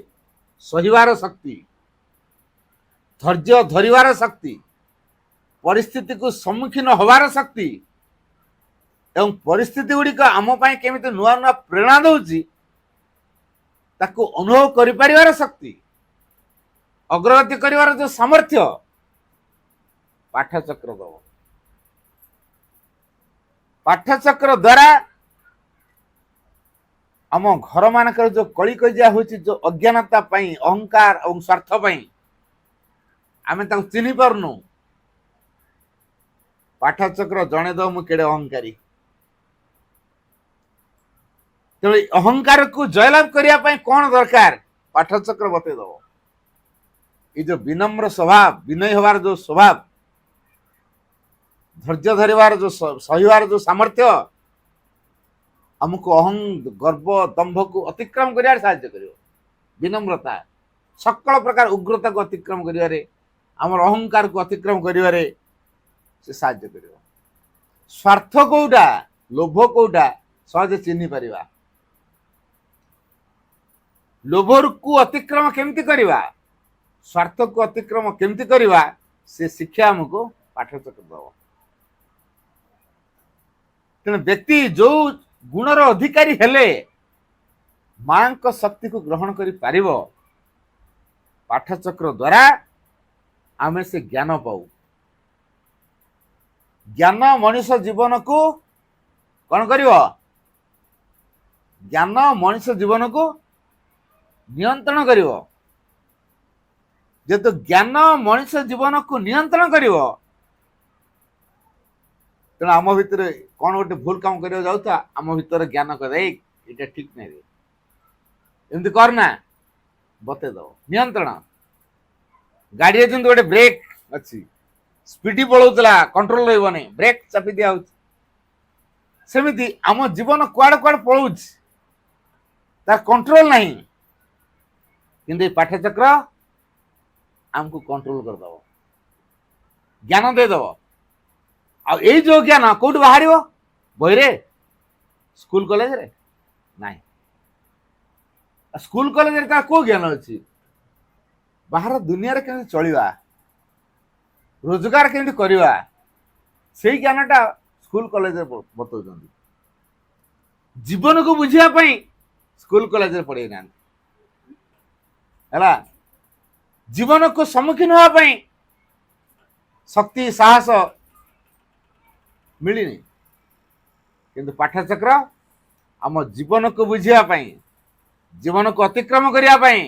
ସହିବାର ଶକ୍ତି, ଧୈର୍ଯ୍ୟ ଧରିବାର ଶକ୍ତି, ପରିସ୍ଥିତିକୁ ସମ୍ମୁଖୀନ ହବାର ଶକ୍ତି, ଏବଂ ପରିସ୍ଥିତି ଗୁଡ଼ିକ ଆମ ପାଇଁ କେମିତି ନୂଆ ନୂଆ ପ୍ରେରଣା ଦଉଛି ତାକୁ ଅନୁଭବ କରିପାରିବାର ଶକ୍ତି, ଅଗ୍ରଗତି କରିବାର ଯୋଉ ସାମର୍ଥ୍ୟ ପାଠଚକ୍ର ଦବ। ପାଠଚକ୍ର ଦ୍ୱାରା ଆମ ଘର ମାନଙ୍କର ଯୋଉ କଳି କଜିଆ ହଉଛି, ଯୋଉ ଅଜ୍ଞାନତା ପାଇଁ, ଅହଙ୍କାର ଏବଂ ସ୍ୱାର୍ଥ ପାଇଁ ଆମେ ତାକୁ ଚିହ୍ନି ପାରୁନୁ, ପାଠଚକ୍ର ଜଣେଇଦବ ମୁଁ କେଡେ ଅହଙ୍କାରୀ। ତେଣୁ ଅହଙ୍କାରକୁ ଜୟଲାଭ କରିବା ପାଇଁ କ'ଣ ଦରକାର? ପାଠଚକ୍ର ବତେଇଦବ। ଏଇ ଯୋଉ ବିନମ୍ର ସ୍ୱଭାବ, ବିନୟୀ ହବାର ଯୋଉ ସ୍ୱଭାବ, ଧୈର୍ଯ୍ୟ ଧରିବାର ଯୋଉ ସହିବାର ଯୋଉ ସାମର୍ଥ୍ୟ, ଆମକୁ ଗର୍ବ ଦମ୍ଭକୁ ଅତିକ୍ରମ କରିବାରେ ସାହାଯ୍ୟ କରିବ। ବିନମ୍ରତା ସକଳ ପ୍ରକାର ଉଗ୍ରତାକୁ ଅତିକ୍ରମ କରିବାରେ, ଆମର ଅହଙ୍କାରକୁ ଅତିକ୍ରମ କରିବାରେ ସେ ସାହାଯ୍ୟ କରିବ। ସ୍ୱାର୍ଥ କୋଉଟା, ଲୋଭ କୋଉଟା ସହଜେ ଚିହ୍ନି ପାରିବା। ଲୋଭକୁ ଅତିକ୍ରମ କେମିତି କରିବା, ସ୍ୱାର୍ଥକୁ ଅତିକ୍ରମ କେମିତି କରିବା, ସେ ଶିକ୍ଷା ଆମକୁ ପାଠଚକ୍ର ଦେବ। ତେଣୁ ବ୍ୟକ୍ତି ଯୋଉ ଗୁଣର ଅଧିକାରୀ ହେଲେ ମାଙ୍କ ଶକ୍ତିକୁ ଗ୍ରହଣ କରିପାରିବ, ପାଠଚକ୍ର ଦ୍ୱାରା ଆମେ ସେ ଜ୍ଞାନ ପାଉ। ଜ୍ଞାନ ମଣିଷ ଜୀବନକୁ କ'ଣ କରିବ? ଜ୍ଞାନ ମଣିଷ ଜୀବନକୁ ନିୟନ୍ତ୍ରଣ କରିବ। ଯେହେତୁ ଜ୍ଞାନ ମଣିଷ ଜୀବନକୁ ନିୟନ୍ତ୍ରଣ କରିବ, ତେଣୁ ଆମ ଭିତରେ କ'ଣ ଗୋଟେ ଭୁଲ କାମ କରିବାକୁ ଯାଉଥିବା, ଆମ ଭିତରେ ଜ୍ଞାନ କହିବ ଏଇଟା ଠିକ ନାହିଁ, ଏମିତି କର ନା, ବତେଇଦବ। ନିୟନ୍ତ୍ରଣ। ଗାଡିରେ ଯେମିତି ଗୋଟେ ବ୍ରେକ୍ ଅଛି, ସ୍ପିଡି ପଳଉଥିଲା, କଣ୍ଟ୍ରୋଲ ରହିବନି, ବ୍ରେକ୍ ଚାପି ଦିଆହଉଛି। ସେମିତି ଆମ ଜୀବନ କୁଆଡେ କୁଆଡେ ପଳଉଛି, ତାର କଣ୍ଟ୍ରୋଲ ନାହିଁ। କିନ୍ତୁ ଏଇ ପାଠଚକ୍ର ଆମକୁ କଣ୍ଟ୍ରୋଲ କରିଦବ, ଜ୍ଞାନ ଦେଇଦବ। ଆଉ ଏଇ ଯୋଉ ଜ୍ଞାନ କୋଉଠି ବାହାରିବ? ବହିରେ, ସ୍କୁଲ କଲେଜରେ ନାହିଁ। ସ୍କୁଲ କଲେଜରେ ତାର କୋଉ ଜ୍ଞାନ ଅଛି? ବାହାର ଦୁନିଆରେ କେମିତି ଚଳିବା, ରୋଜଗାର କେମିତି କରିବା, ସେଇ ଜ୍ଞାନଟା ସ୍କୁଲ କଲେଜରେ ବତଉଛନ୍ତି। ଜୀବନକୁ ବୁଝିବା ପାଇଁ ସ୍କୁଲ କଲେଜରେ ପଢେଇ ନାହାନ୍ତି। ହେଲା, ଜୀବନକୁ ସମ୍ମୁଖୀନ ହେବା ପାଇଁ ଶକ୍ତି ସାହସ ମିଳିନି। କିନ୍ତୁ ପାଠଚକ୍ର ଆମ ଜୀବନକୁ ବୁଝିବା ପାଇଁ, जीवन को अतिक्रम करने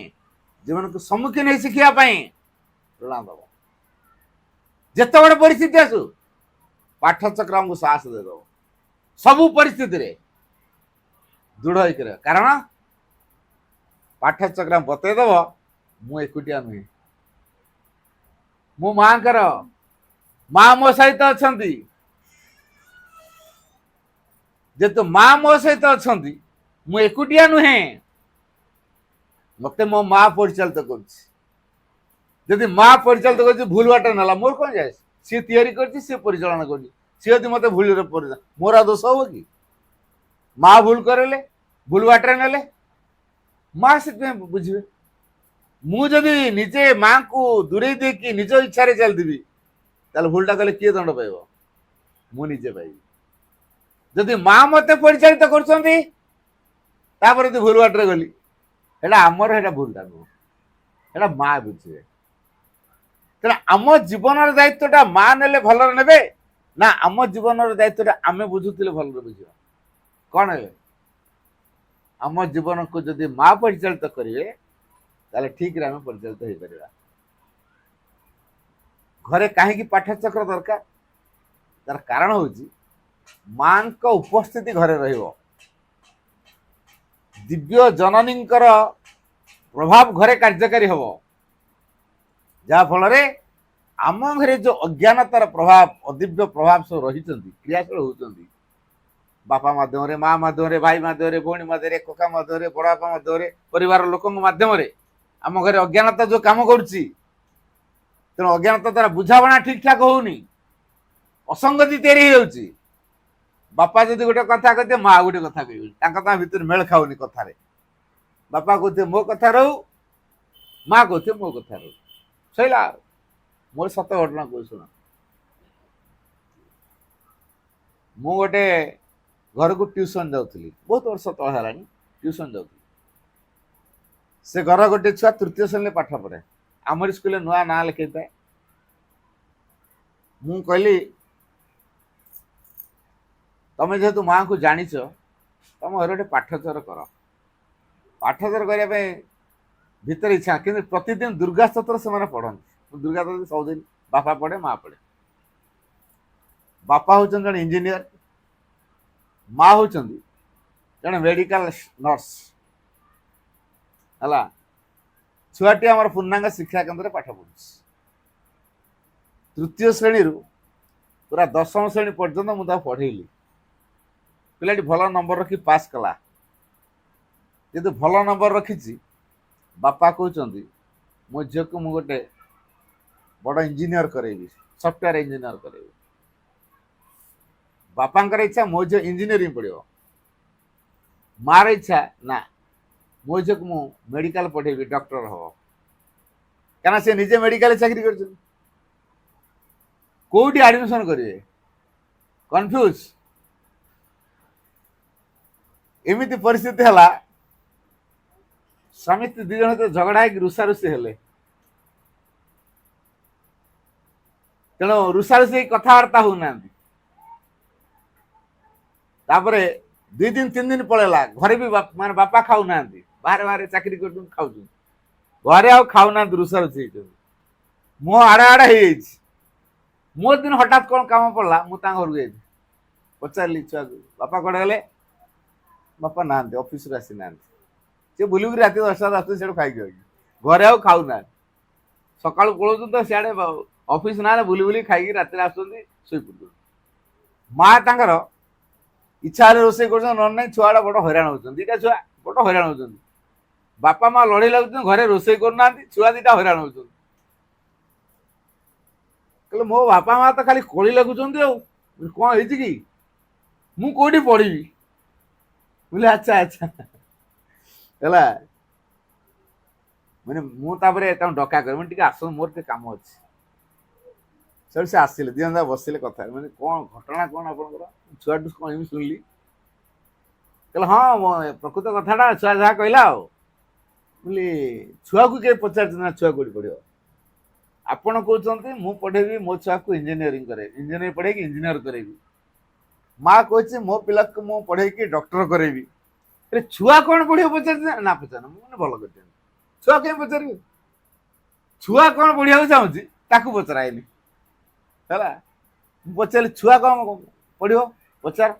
जीवन को सम्मुखीन हो शिखापी प्रेरणा दब जिते बड़े परिस्थिति आसू पाठचक्र आमको साहस देद सबू परिस्थिति रे दृढ़ होकर कारण पाठचक्र बतईदब मु एकुटिया नुहे मो माँ माँ मो सहित अच्छा जेतु माँ मो सहित अच्छा मु एकुटिया नुहे मत मो माँ परिचालित कर माँ परिचालित कर भूल बाट ना मोर कौन जाए सी तैयारी कर परिचालन कर मत भूल मोर दोष हम कि माँ भूल करे भूल बाटे ने माँ से बुझे मुझे निजे माँ को दूरे देकी निज इच्छा चलती भूलटा कले किए दंड पाइब मुझे पाइबी जदि माँ मत परिचालित कर भूल बाटे गली आमर भूलटा नुह माँ बुझे तेना आम जीवन दायित्वटा माँ ने भल ने ना आम जीवन दायित्व आम बुझुले भल बुझा कौन है आम जीवन को जदि माँ परिचालित करेंगे ताले ठीक आम परिचालित हो पार घरे कहीं पाठचक्र दरकार तार कारण हूँ माँ को उपस्थिति घरे रहिबो दिव्य जननी प्रभाव घरे कार्यकारी हम जहा फल आम घरे जो अज्ञानतार प्रभाव अदिव्य प्रभाव सब रही क्रियाशील होती बापा माध्यम माँ माध्यम भाई माध्यम भौणी माध्यम कका माध्यम बड़ापा माध्यम परिवार लोक माध्यम आम घरे अज्ञानता जो कम करुच्ची तेणु अज्ञानता द्वारा बुझाणा ठीक ठाक होनी असंगति तैयारी हो बापा जदि गोटे कथा कहते माँ गोटे कथा कह भर मेल खाऊनी कथार बापा कहते मो कथा रो माँ कहते मो कथा रो सैला मोर सत घटना कह शुण मु गोटे घर को ट्यूशन जाऊली बहुत वर्ष तला ट्यूशन जाऊली से घर गोटे छुआ तृतीय श्रेणी पाठ पढ़े आमरी स्कूल नुआ ना लिखे था मु कहली तमें जेहेतु माँ को जाच तुम घर गोटे पाठचर कर पाठचर करने भितर इच्छा कि प्रतिदिन दुर्गा स्तोत्र से पढ़ती दुर्गा स्तोत्र सबुदिन बापा पढ़े माँ पढ़े बापा हूँ जन इंजीनियर माँ हूँ जन मेडिकल नर्स है छुआटी आम पूर्णांग शिक्षा केन्द्र पाठ पढ़ु तृतीय श्रेणी पूरा दशम श्रेणी पर्यंत मुझे पढ़ेली पिलाटी भल नंबर रखी पास कला किंतु भल नंबर रखी बापा कहते मो झील को मुझे गोटे बड़ इंजीनियर करेबी सफ्टवेयर इंजीनियर करेबी बापा इच्छा मो झील इंजीनियरिंग पढ़ो मार इच्छा ना मो झील को मु मेडिकल पढ़ेबी डॉक्टर हम क्या सी निजे मेडिकल चाकरी कर कोठी एडमिशन करेंगे कन्फ्यूज एमती परिस्थिति है स्वामी स्त्री दुई जन झगड़ा है रुषारुषी हेले तेणु रुषारुषी कथबार्ता होना दुई दिन तीन दिन पड़ेगा घरे भी माने बापा खाऊ ना बाहर बाहर चाकरी कर खाऊ घरे आउ खाऊना रुषारुषी मो आड़े आड़े हो मो दिन हठात कौन काम पड़ा मुझे घर गई पचारि छुआ को बापा कड़े गले बापा ना ऑफिस आसी ना सी बुल रात 10टा आस खाई घरे आउ खाऊ ना सका पड़ो तो सियाड़े ऑफिस ना बुली बुली खाई रात आसुँच माँ तर इच्छा रोसे कर छुआ बड़ हैरान होती दीटा छुआ बड़ हैरान होती बापा माँ लड़े लगुच घरे रोसे करना छुआ दीटा हैरान होती कहले मो बापा माँ तो खाली कली लगुच कौन है कि मु कौटी पढ़ी बोले अच्छा अच्छा है मैंने मुझे डका कर मैंने आस मोर टे कम अच्छे सर से आसिले दी जन बसिले कथा मैंने कौन घटना कौन आप छुआ कौन शुणिली कहले हाँ प्रकृत कथाटा छुआ जहाँ कहला बोली छुआ को किए पचार ना छुआ कौटी पढ़ो आपण कहते मु पढ़ेबी मो छुआ को इंजीनियरिंग करे इंजीनियर पढ़े इंजीनियर करेबी माँ कहे मो पिला को मु पढ़े डॉक्टर करेबी ଆରେ ଛୁଆ କ'ଣ ପଢିବ ପଚାରିଛି ନା ପଚାର ମୁଁ ମାନେ ଭଲ କରିଛନ୍ତି ଛୁଆ କାହିଁ ପଚାରିବେ ଛୁଆ କ'ଣ ପଢିବାକୁ ଚାହୁଁଛି ତାକୁ ପଚରାଇଲି ହେଲା ମୁଁ ପଚାରିଲି ଛୁଆ କ'ଣ ପଢିବ ପଚାର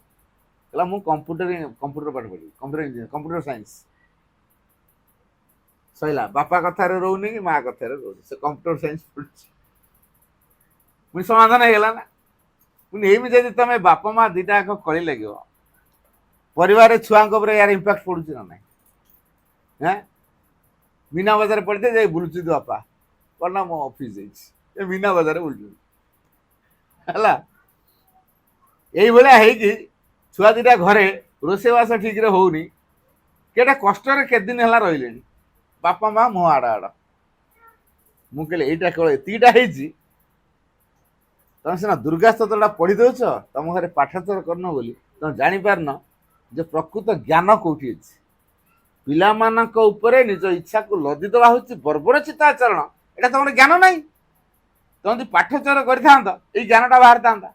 ହେଲା ମୁଁ କମ୍ପ୍ୟୁଟର ପାଠ ପଢିବି କମ୍ପ୍ୟୁଟର ଇଞ୍ଜିନିୟର କମ୍ପ୍ୟୁଟର ସାଇନ୍ସ ସଇଲା ବାପା କଥାରେ ରହୁନି କି ମା କଥାରେ ରହୁନି ସେ କମ୍ପ୍ୟୁଟର ସାଇନ୍ସ ପଢୁଛି ପୁଣି ସମାଧାନ ହେଇଗଲା ନା ପୁଣି ଏମିତି ଯଦି ତମେ ବାପା ମା ଦିଟା ଯାକ କଳି ଲାଗିବ ପରିବାରରେ ଛୁଆଙ୍କ ଉପରେ ୟାର ଇମ୍ପାକ୍ଟ ପଡୁଛି ନା ନାହିଁ ହେଁ ମୀନା ବଜାର ପଡିతే ଯାଇ ବୁଲୁଛି ବାପା କ'ଣ ନା ମୋ ଅଫିସ ଯାଇଛି ଏ ମୀନା ବଜାରରେ ବୁଲୁଛନ୍ତି ହେଲା ଏଇଭଳିଆ ହେଇକି ଛୁଆ ଦିଟା ଘରେ ରୋଷେଇବାସ ଠିକରେ ହଉନି କେଟା କଷ୍ଟରେ କେତେ ଦିନ ହେଲା ରହିଲେଣି ବାପା ମା ମୁହଁ ଆଡ ଆଡ ମୁଁ କହିଲି ଏଇଟା କେବଳ ଏତିକିଟା ହେଇଛି ତମେ ସିନା ଦୁର୍ଗା ସ୍ତୋତ୍ରଟା ପଢି ଦଉଛ ତମ ଘରେ ପାଠାନ୍ତର କରିନ ବୋଲି ତମେ ଜାଣିପାରୁନ ଯେ ପ୍ରକୃତ ଜ୍ଞାନ କୋଉଠି ଅଛି ପିଲାମାନଙ୍କ ଉପରେ ନିଜ ଇଚ୍ଛାକୁ ଲଦି ଦେବା ହଉଛି ବର୍ବରଚିତ ଆଚରଣ ଏଇଟା ତମର ଜ୍ଞାନ ନାହିଁ ତମେ ଯଦି ପାଠଚର କରିଥାନ୍ତ ଏଇ ଜ୍ଞାନଟା ବାହାରିଥାନ୍ତା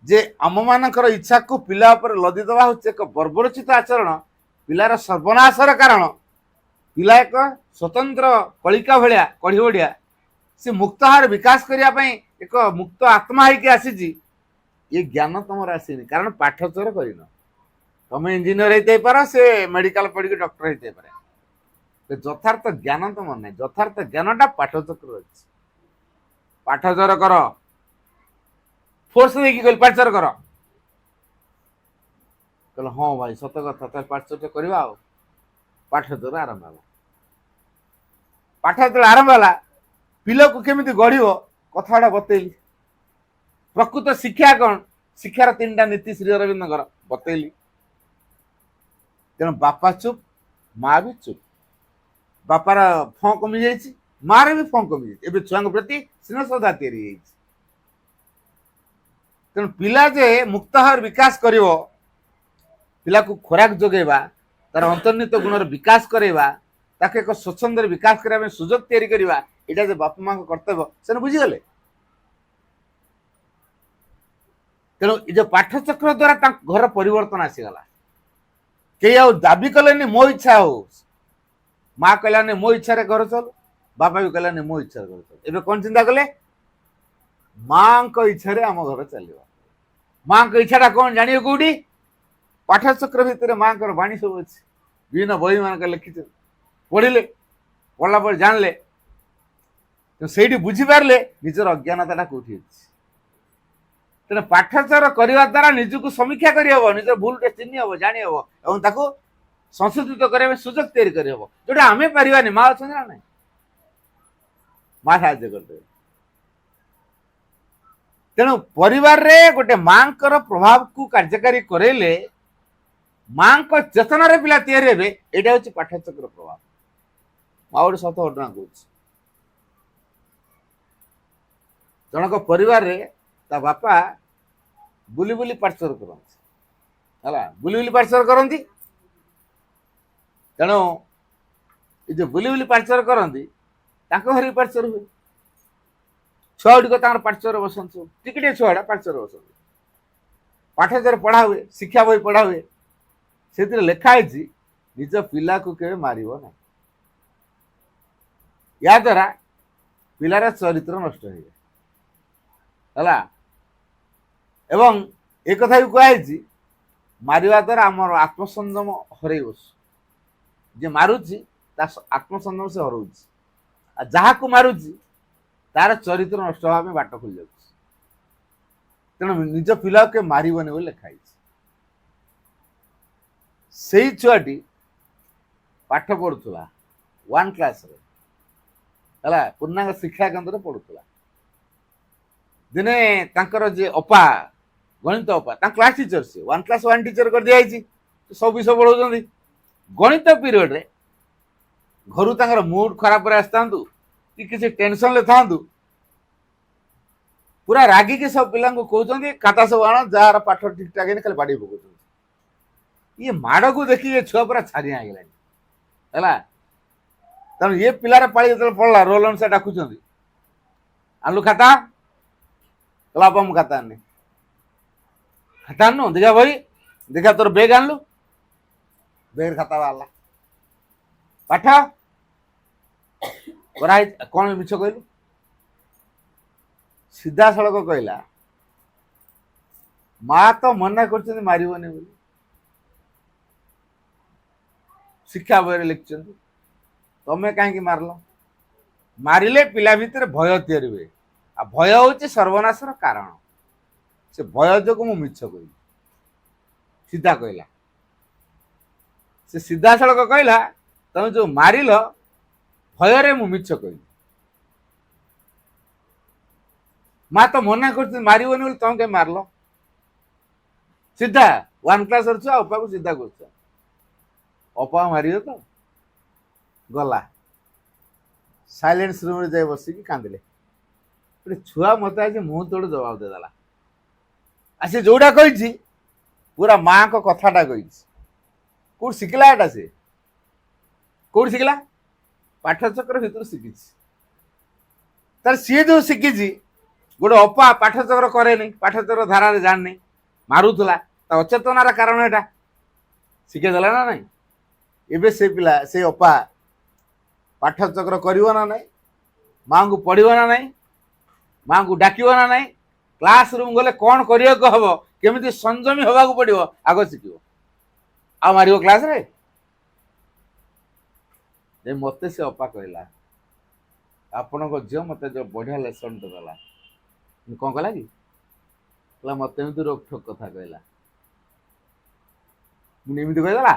ଯେ ଆମମାନଙ୍କର ଇଚ୍ଛାକୁ ପିଲା ଉପରେ ଲଦି ଦେବା ହଉଛି ଏକ ବର୍ବରଚିତ ଆଚରଣ ପିଲାର ସର୍ବନାଶର କାରଣ ପିଲା ଏକ ସ୍ୱତନ୍ତ୍ର କଳିକା ଭଳିଆ କଢି ଭଳିଆ ସେ ମୁକ୍ତ ଭାବରେ ବିକାଶ କରିବା ପାଇଁ ଏକ ମୁକ୍ତ ଆତ୍ମା ହେଇକି ଆସିଛି ଏ ଜ୍ଞାନ ତମର ଆସିନି କାରଣ ପାଠଚର କରିନ ତମେ ଇଞ୍ଜିନିୟର ହେଇଥାଇପାର ସେ ମେଡିକାଲ ପଢିକି ଡକ୍ଟର ହେଇଥାଇପାରେ ଯଥାର୍ଥ ଜ୍ଞାନ ତମର ନାହିଁ ଯଥାର୍ଥ ଜ୍ଞାନଟା ପାଠଚକ୍ର ଅଛି ପାଠଚର କର ଫୋର୍ସ ଦେଇକି କହିଲି ପାଠଚର କର କହିଲେ ହଁ ଭାଇ ସତ କଥା ତାହେଲେ ପାଠଚର କରିବା ଆଉ ପାଠଚର ଆରମ୍ଭ ହେଲା ପାଠ ଯେତେବେଳେ ଆରମ୍ଭ ହେଲା ପିଲାକୁ କେମିତି ଗଢିବ କଥାଟା ବତେଇଲି ପ୍ରକୃତ ଶିକ୍ଷା କ'ଣ ଶିକ୍ଷାର 3ଟା ନୀତି ଶ୍ରୀ ଅରବିନ୍ଦଙ୍କର ବତେଇଲି ତେଣୁ ବାପା ଚୁପ୍ ମା ବି ଚୁପ୍ ବାପାର ଫଁ କମି ଯାଇଛି ମାର ବି ଫଁ କମି ଯାଇଛି ଏବେ ଛୁଆଙ୍କ ପ୍ରତି ସ୍ନେହ ଶ୍ରଦ୍ଧା ତିଆରି ହେଇଯାଇଛି ତେଣୁ ପିଲା ଯେ ମୁକ୍ତ ଭାବରେ ବିକାଶ କରିବ ପିଲାକୁ ଖୋରାକ ଯୋଗେଇବା ତାର ଅନ୍ତର୍ନିହିତ ଗୁଣର ବିକାଶ କରାଇବା ତାକୁ ଏକ ସ୍ୱଚ୍ଛନ୍ଦରେ ବିକାଶ କରିବା ପାଇଁ ସୁଯୋଗ ତିଆରି କରିବା ଏଇଟା ଯେ ବାପା ମାଙ୍କ କର୍ତ୍ତବ୍ୟ ସେମାନେ ବୁଝିଗଲେ ତେଣୁ ଏ ଯୋଉ ପାଠଚକ୍ର ଦ୍ୱାରା ତାଙ୍କ ଘର ପରିବର୍ତ୍ତନ ଆସିଗଲା କେହି ଆଉ ଦାବି କଲେନି ମୋ ଇଚ୍ଛା ହଉ ମା କହିଲାନି ମୋ ଇଚ୍ଛାରେ ଘର ଚଲ ବାପା ବି କହିଲାନି ମୋ ଇଚ୍ଛାରେ ଘର ଚଲ ଏବେ କ'ଣ ଚିନ୍ତା କଲେ ମାଙ୍କ ଇଚ୍ଛାରେ ଆମ ଘର ଚାଲିବ ମାଙ୍କ ଇଚ୍ଛାଟା କ'ଣ ଜାଣିବ କୋଉଠି ପାଠଚକ୍ର ଭିତରେ ମାଙ୍କର ବାଣୀ ସବୁ ଅଛି ବିଭିନ୍ନ ବହି ମାନଙ୍କରେ ଲେଖିଛନ୍ତି ପଢିଲେ ପଢିଲା ପରେ ଜାଣିଲେ ସେଇଠି ବୁଝିପାରିଲେ ନିଜର ଅଜ୍ଞାନତାଟା କୋଉଠି ଅଛି ତେଣୁ ପାଠଚର କରିବା ଦ୍ୱାରା ନିଜକୁ ସମୀକ୍ଷା କରିହେବ ନିଜର ଭୁଲଟେ ଚିହ୍ନି ହବ ଜାଣି ହବ ଏବଂ ତାକୁ ସଂଶୋଧିତ କରିବା ପାଇଁ ସୁଯୋଗ ତିଆରି କରିହେବ ଯୋଉଟା ଆମେ ପାରିବାନି ମା ଅଛନ୍ତି ନା ନାହିଁ ମା ସାହାଯ୍ୟ କରିଦେବେ ତେଣୁ ପରିବାରରେ ଗୋଟେ ମାଙ୍କର ପ୍ରଭାବକୁ କାର୍ଯ୍ୟକାରୀ କରେଇଲେ ମାଙ୍କ ଚେତନାରେ ପିଲା ତିଆରି ହେବେ ଏଇଟା ହଉଛି ପାଠଚକ୍ର ପ୍ରଭାବ ମୁଁ ଗୋଟେ ସତ ଘଟଣା କହୁଛି ଜଣକ ପରିବାରରେ ତା ବାପା ବୁଲି ବୁଲି ପାଠଚର କରନ୍ତି ହେଲା ବୁଲି ବୁଲି ପାଠଚର କରନ୍ତି ତେଣୁ ଏ ଯୋଉ ବୁଲି ବୁଲି ପାଠଚର କରନ୍ତି ତାଙ୍କ ଘରେ ପାଠଚର ହୁଏ ଛୁଆ ଗୁଡ଼ିକ ତାଙ୍କର ପାଠଚର ବସନ୍ତି ଟିକେ ଟିକେ ଛୁଆଟା ପାଠଚର ବସନ୍ତି ପାଠଚର ପଢା ହୁଏ ଶିକ୍ଷା ବହି ପଢା ହୁଏ ସେଥିରେ ଲେଖା ହେଇଛି ନିଜ ପିଲାକୁ କେବେ ମାରିବ ନାହିଁ ୟା ଦ୍ୱାରା ପିଲାର ଚରିତ୍ର ନଷ୍ଟ ହେଇଯାଏ ହେଲା ଏବଂ ଏ କଥା ବି କୁହାଯାଇଛି ମାରିବା ଦ୍ୱାରା ଆମର ଆତ୍ମସଂଯମ ହରେଇ ବସୁ ଯେ ମାରୁଛି ତା ଆତ୍ମସଂଯମ ସେ ହରଉଛି ଆଉ ଯାହାକୁ ମାରୁଛି ତାର ଚରିତ୍ର ନଷ୍ଟ ହେବା ପାଇଁ ବାଟ ଖୋଲି ଯାଉଛି ତେଣୁ ନିଜ ପିଲାକୁ କେବେ ମାରିବନି ବୋଲି ଲେଖା ହେଇଛି ସେଇ ଛୁଆଟି ପାଠ ପଢୁଥିଲା 1 କ୍ଲାସରେ ହେଲା ପୂର୍ଣ୍ଣାଙ୍ଗ ଶିକ୍ଷା କେନ୍ଦ୍ରରେ ପଢୁଥିଲା ଦିନେ ତାଙ୍କର ଯିଏ ଅପା ଗଣିତ ଅପା ତାଙ୍କ କ୍ଲାସ ଟିଚର ସିଏ 1 କ୍ଲାସ 1 ଟିଚର କରିଦିଆଯାଇଛି ସବୁ ବିଷୟ ପଢଉଛନ୍ତି ଗଣିତ ପିରିୟଡରେ ଘରୁ ତାଙ୍କର ମୁଡ୍ ଖରାପରେ ଆସିଥାନ୍ତୁ କି କିଛି ଟେନସନରେ ଥାନ୍ତୁ ପୁରା ରାଗିକି ସବୁ ପିଲାଙ୍କୁ କହୁଛନ୍ତି ଖାତା ସବୁ ଆଣ ଯାହାର ପାଠ ଠିକ ଠାକ ହେଇନି ଖାଲି ବାଡେଇ ପକଉଛନ୍ତି ଇଏ ମାଡକୁ ଦେଖିକି ଛୁଆ ପୁରା ଛାନିଆ ହେଇଗଲାଣି ହେଲା ତେଣୁ ଇଏ ପିଲାର ପାଳି ଯେତେବେଳେ ପଡିଲା ରୋଲ ଅନୁସାରେ ଡାକୁଛନ୍ତି ଆଣିଲୁ ଖାତା ବାପା ମୁଁ ଖାତା ଆଣିନି ଖାତା ଆଣିନୁ ଦେଖିଆ ବହି ଦେଖିଆ ତୋର ବେଗ ଆଣିଲୁ ବେଗରେ ଖାତା ବାହାରିଲା ପାଠ କରାହେଇ କ'ଣ ମିଛ କହିଲୁ? ସିଧାସଳଖ କହିଲା ମା ତ ମନା କରୁଛନ୍ତି ମାରିବନି ବୋଲି, ଶିକ୍ଷା ବହିରେ ଲେଖିଛନ୍ତି, ତମେ କାହିଁକି ମାରିଲ? ମାରିଲେ ପିଲା ଭିତରେ ଭୟ ତିଆରି ହୁଏ, ଆଉ ଭୟ ହଉଛି ସର୍ବନାଶର କାରଣ। ସେ ଭୟ ଯୋଗୁଁ ମୁଁ ମିଛ କହିଲି। ସିଧା କହିଲା, ସେ ସିଧାସଳଖ କହିଲା ତମେ ଯୋଉ ମାରିଲ ଭୟରେ ମୁଁ ମିଛ କହିଲି। ମା ତ ମନା କରୁଛନ୍ତି ମାରିବନି ବୋଲି, ତମେ କାହିଁ ମାରିଲ? ସିଧା 1 କ୍ଲାସ୍ ଛୁଆ ଅପାକୁ ସିଧା କରୁଛ, ଅପା ମାରିବ ତ? ଗଲା ସାଇଲେନ୍ସ ରୁମ୍ରେ ଯାଇ ବସିକି କାନ୍ଦିଲେ। ଛୁଆ ମତେ ଆଜି ମୁହଁ ତୋడు ଜବାବ ଦେଇଦେଲା। ଆଉ ସେ ଯୋଉଟା କହିଛି ପୁରା ମାଙ୍କ କଥାଟା କହିଛି। କୋଉଠି ଶିଖିଲା ଏଟା? ସେ କୋଉଠି ଶିଖିଲା? ପାଠଚକ୍ର ଭିତରୁ ଶିଖିଛି। ତାହେଲେ ସିଏ ଯୋଉ ଶିଖିଛି, ଗୋଟେ ଅପା ପାଠଚକ୍ର କରେନି, ପାଠଚକ୍ର ଧାରାରେ ଜାଣିନି, ମାରୁଥିଲା, ତା ଅଚେତନାର କାରଣ ଏଟା ଶିଖେଇ ଦେଲା ନା ନାଇଁ? ଏବେ ସେ ପିଲା, ସେ ଅପା ପାଠଚକ୍ର କରିବ ନା ନାଇଁ? ମାଙ୍କୁ ପଢିବ ନା ନାଇଁ? ମାଙ୍କୁ ଡାକିବ ନା ନାଇଁ? କ୍ଲାସ ରୁମ୍ ଗଲେ କ'ଣ କରିବାକୁ ହବ, କେମିତି ସଂଯମୀ ହବାକୁ ପଡିବ ଆଗ ଶିଖିବ, ଆଉ ମାରିବ କ୍ଲାସରେ? ମତେ ସେ ଅପା କହିଲା ଆପଣଙ୍କ ଝିଅ ମତେ ଯୋଉ ବଢିଆ ଲେସନଟେ ଦେଲା। କ'ଣ କଲା କି? କହିଲା ମତେ ଏମିତି ରୋକଠୋକ କଥା କହିଲା। ମୁଁ ଏମିତି କହିଦେଲା?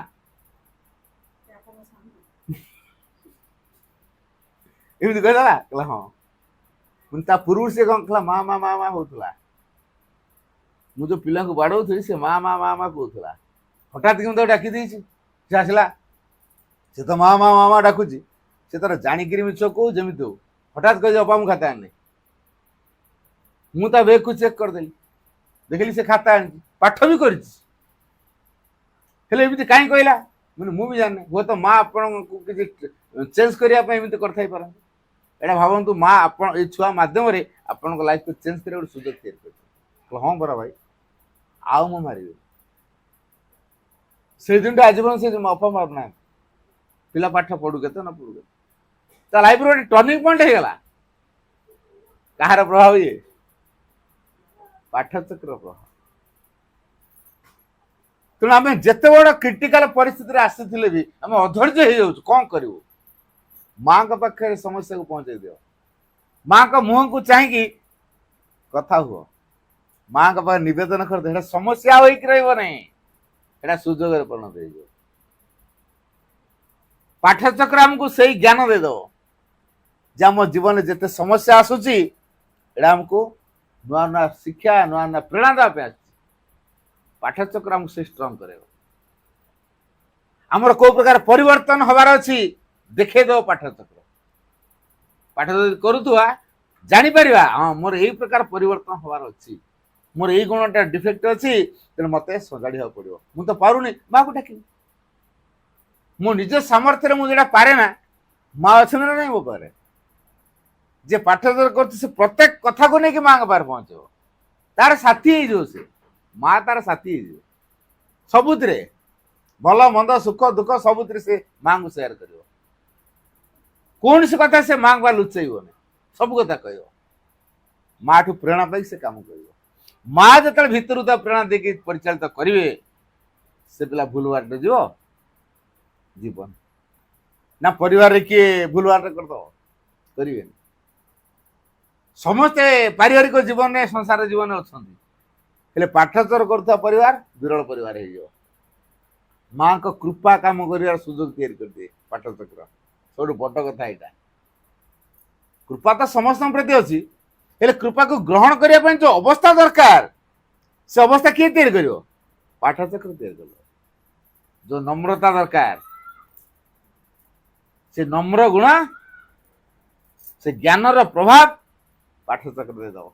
ଏମିତି କହିଦେଲା? କହିଲା ହଁ। ତା ପୂର୍ବରୁ ସେ କ'ଣ କହିଲା? ମା ମା ମା ମା ହଉଥିଲା। ମୁଁ ଯୋଉ ପିଲାଙ୍କୁ ବାଡଉଥିଲି ସେ ମା ମା ମା ମା କହୁଥିଲା। ହଠାତ୍ କି ମୁଁ ତାକୁ ଡାକି ଦେଇଛି, ସେ ଆସିଲା, ସେ ତ ମା ମା ମା ମା ଡାକୁଛି, ସେ ତାର ଜାଣିକିରି ମିଛ କହୁ ଯେମିତି ହଉ, ହଠାତ୍ କହିଛି ଅପା ମୁଁ ଖାତା ଆଣିନି। ମୁଁ ତା ବେଗକୁ ଚେକ୍ କରିଦେଲି, ଦେଖିଲି ସେ ଖାତା ଆଣିଛି, ପାଠ ବି କରିଛି। ହେଲେ ଏମିତି କାହିଁ କହିଲା? ମୁଁ ବି ଜାଣିନି, ହୁଏତ ମା ଆପଣଙ୍କୁ କିଛି ଚେଞ୍ଜ କରିବା ପାଇଁ ଏମିତି କରିଥାଇ ପାରନ୍ତି। ଏଇଟା ଭାବନ୍ତୁ, ମା ଆପଣ ଏଇ ଛୁଆ ମାଧ୍ୟମରେ ଆପଣଙ୍କ ଲାଇଫକୁ ଚେଞ୍ଜ କରିବା ଗୋଟେ ସୁଯୋଗ ତିଆରି କରିଛନ୍ତି। ହଁ ପରା ଭାଇ, ଆଉ ମୁଁ ମାରିବି। ସେଇ ଦିନଟା ଆଜି ପର୍ଯ୍ୟନ୍ତ ସେ ଅପା ମାରୁନାହାନ୍ତି। ପିଲା ପାଠ ପଢୁ କେତେ ନ ପଢୁ କେତେ, ତା ଲାଇଫରେ ଗୋଟେ ଟର୍ଣ୍ଣିଂ ପଏଣ୍ଟ ହେଇଗଲା। କାହାର ପ୍ରଭାବ? ଇଏ ପାଠଚକ୍ର ପ୍ରଭାବ। ତେଣୁ ଆମେ ଯେତେ ବଡ କ୍ରିଟିକାଲ ପରିସ୍ଥିତିରେ ଆସିଥିଲେ ବି ଆମେ ଅଧୈର୍ଯ୍ୟ ହେଇଯାଉଛୁ। କ'ଣ କରିବୁ? ମାଙ୍କ ପାଖରେ ସମସ୍ୟାକୁ ପହଞ୍ଚେଇ ଦିଅ, ମାଙ୍କ ମୁହଁକୁ ଚାହିଁକି କଥା ହୁଅ, ମାଙ୍କ ପାଖରେ ନିବେଦନ କରିଦିଅ। ଏଟା ସମସ୍ୟା ହୋଇକି ରହିବ ନାହିଁ, ଏଟା ସୁଯୋଗରେ ପରିଣତ ହେଇଯିବ। ପାଠଚକ୍ର ଆମକୁ ସେଇ ଜ୍ଞାନ ଦେଇଦବ ଯେ ଆମ ଜୀବନରେ ଯେତେ ସମସ୍ୟା ଆସୁଛି ଏଟା ଆମକୁ ନୂଆ ନୂଆ ଶିକ୍ଷା, ନୂଆ ନୂଆ ପ୍ରେରଣା ଦେବା ପାଇଁ ଆସିଛି। ପାଠଚକ୍ର ଆମକୁ ସେ ଷ୍ଟ୍ରଙ୍ଗ କରେଇବ। ଆମର କୋଉ ପ୍ରକାର ପରିବର୍ତ୍ତନ ହବାର ଅଛି ଦେଖେଇଦବ ପାଠଚକ୍ର। ପାଠ ଯଦି କରୁଥିବା ଜାଣିପାରିବା, ହଁ ମୋର ଏଇ ପ୍ରକାର ପରିବର୍ତ୍ତନ ହବାର ଅଛି, ମୋର ଏଇ ଗୁଣଟା ଡିଫେକ୍ଟ ଅଛି, ତେଣୁ ମତେ ସଜାଡ଼ିବାକୁ ପଡିବ। ମୁଁ ତ ପାରୁନି, ମାକୁ ଡାକିବି। ମୁଁ ନିଜ ସାମର୍ଥ୍ୟରେ ମୁଁ ଯେଟା ପାରେ ନା, ମା ଅଛନ୍ତି ନା ନାହିଁ ମୋ ପାଖରେ? ଯେ ପାଠଚକ୍ର କରୁଛି ସେ ପ୍ରତ୍ୟେକ କଥାକୁ ନେଇକି ମାଙ୍କ ପାଖରେ ପହଞ୍ଚିବ, ତାର ସାଥୀ ହେଇଯିବ। ସେ ମା ତାର ସାଥୀ ହେଇଯିବ ସବୁଥିରେ, ଭଲ ମନ୍ଦ ସୁଖ ଦୁଃଖ ସବୁଥିରେ ସେ ମାଙ୍କୁ ସେୟାର କରିବ। କୌଣସି କଥା ସେ ମାଙ୍କ ପାଖରେ ଲୁଚେଇବନି, ସବୁ କଥା କହିବ। ମାଠୁ ପ୍ରେରଣା ପାଇ ସେ କାମ କରିବ। ମା ଯେତେବେଳେ ଭିତରୁ ତା ପ୍ରେରଣା ଦେଇକି ପରିଚାଳିତ କରିବେ, ସେ ପିଲା ଭୁଲ ବାଟରେ ଯିବନି ନା। ପରିବାରରେ କିଏ ଭୁଲ ବାଟରେ କରିଦବ? କରିବେନି। ସମସ୍ତେ ପାରିବାରିକ ଜୀବନରେ, ସଂସାର ଜୀବନରେ ଅଛନ୍ତି, ହେଲେ ପାଠଚକ୍ର କରୁଥିବା ପରିବାର ବିରଳ ପରିବାର ହେଇଯିବ। ମାଙ୍କ କୃପା କାମ କରିବାର ସୁଯୋଗ ତିଆରି କରିଦିଏ ପାଠଚକ୍ର। ସବୁଠୁ ବଡ କଥା ଏଇଟା। କୃପା ତ ସମସ୍ତଙ୍କ ପ୍ରତି ଅଛି, ହେଲେ କୃପାକୁ ଗ୍ରହଣ କରିବା ପାଇଁ ଯୋଉ ଅବସ୍ଥା ଦରକାର, ସେ ଅବସ୍ଥା କିଏ ତିଆରି କରିବ? ପାଠଚକ୍ର ତିଆରି କରିବ। ଯୋଉ ନମ୍ରତା ଦରକାର, ସେ ନମ୍ର ଗୁଣ, ସେ ଜ୍ଞାନର ପ୍ରଭାବ ପାଠଚକ୍ର ଦେଇଦବ।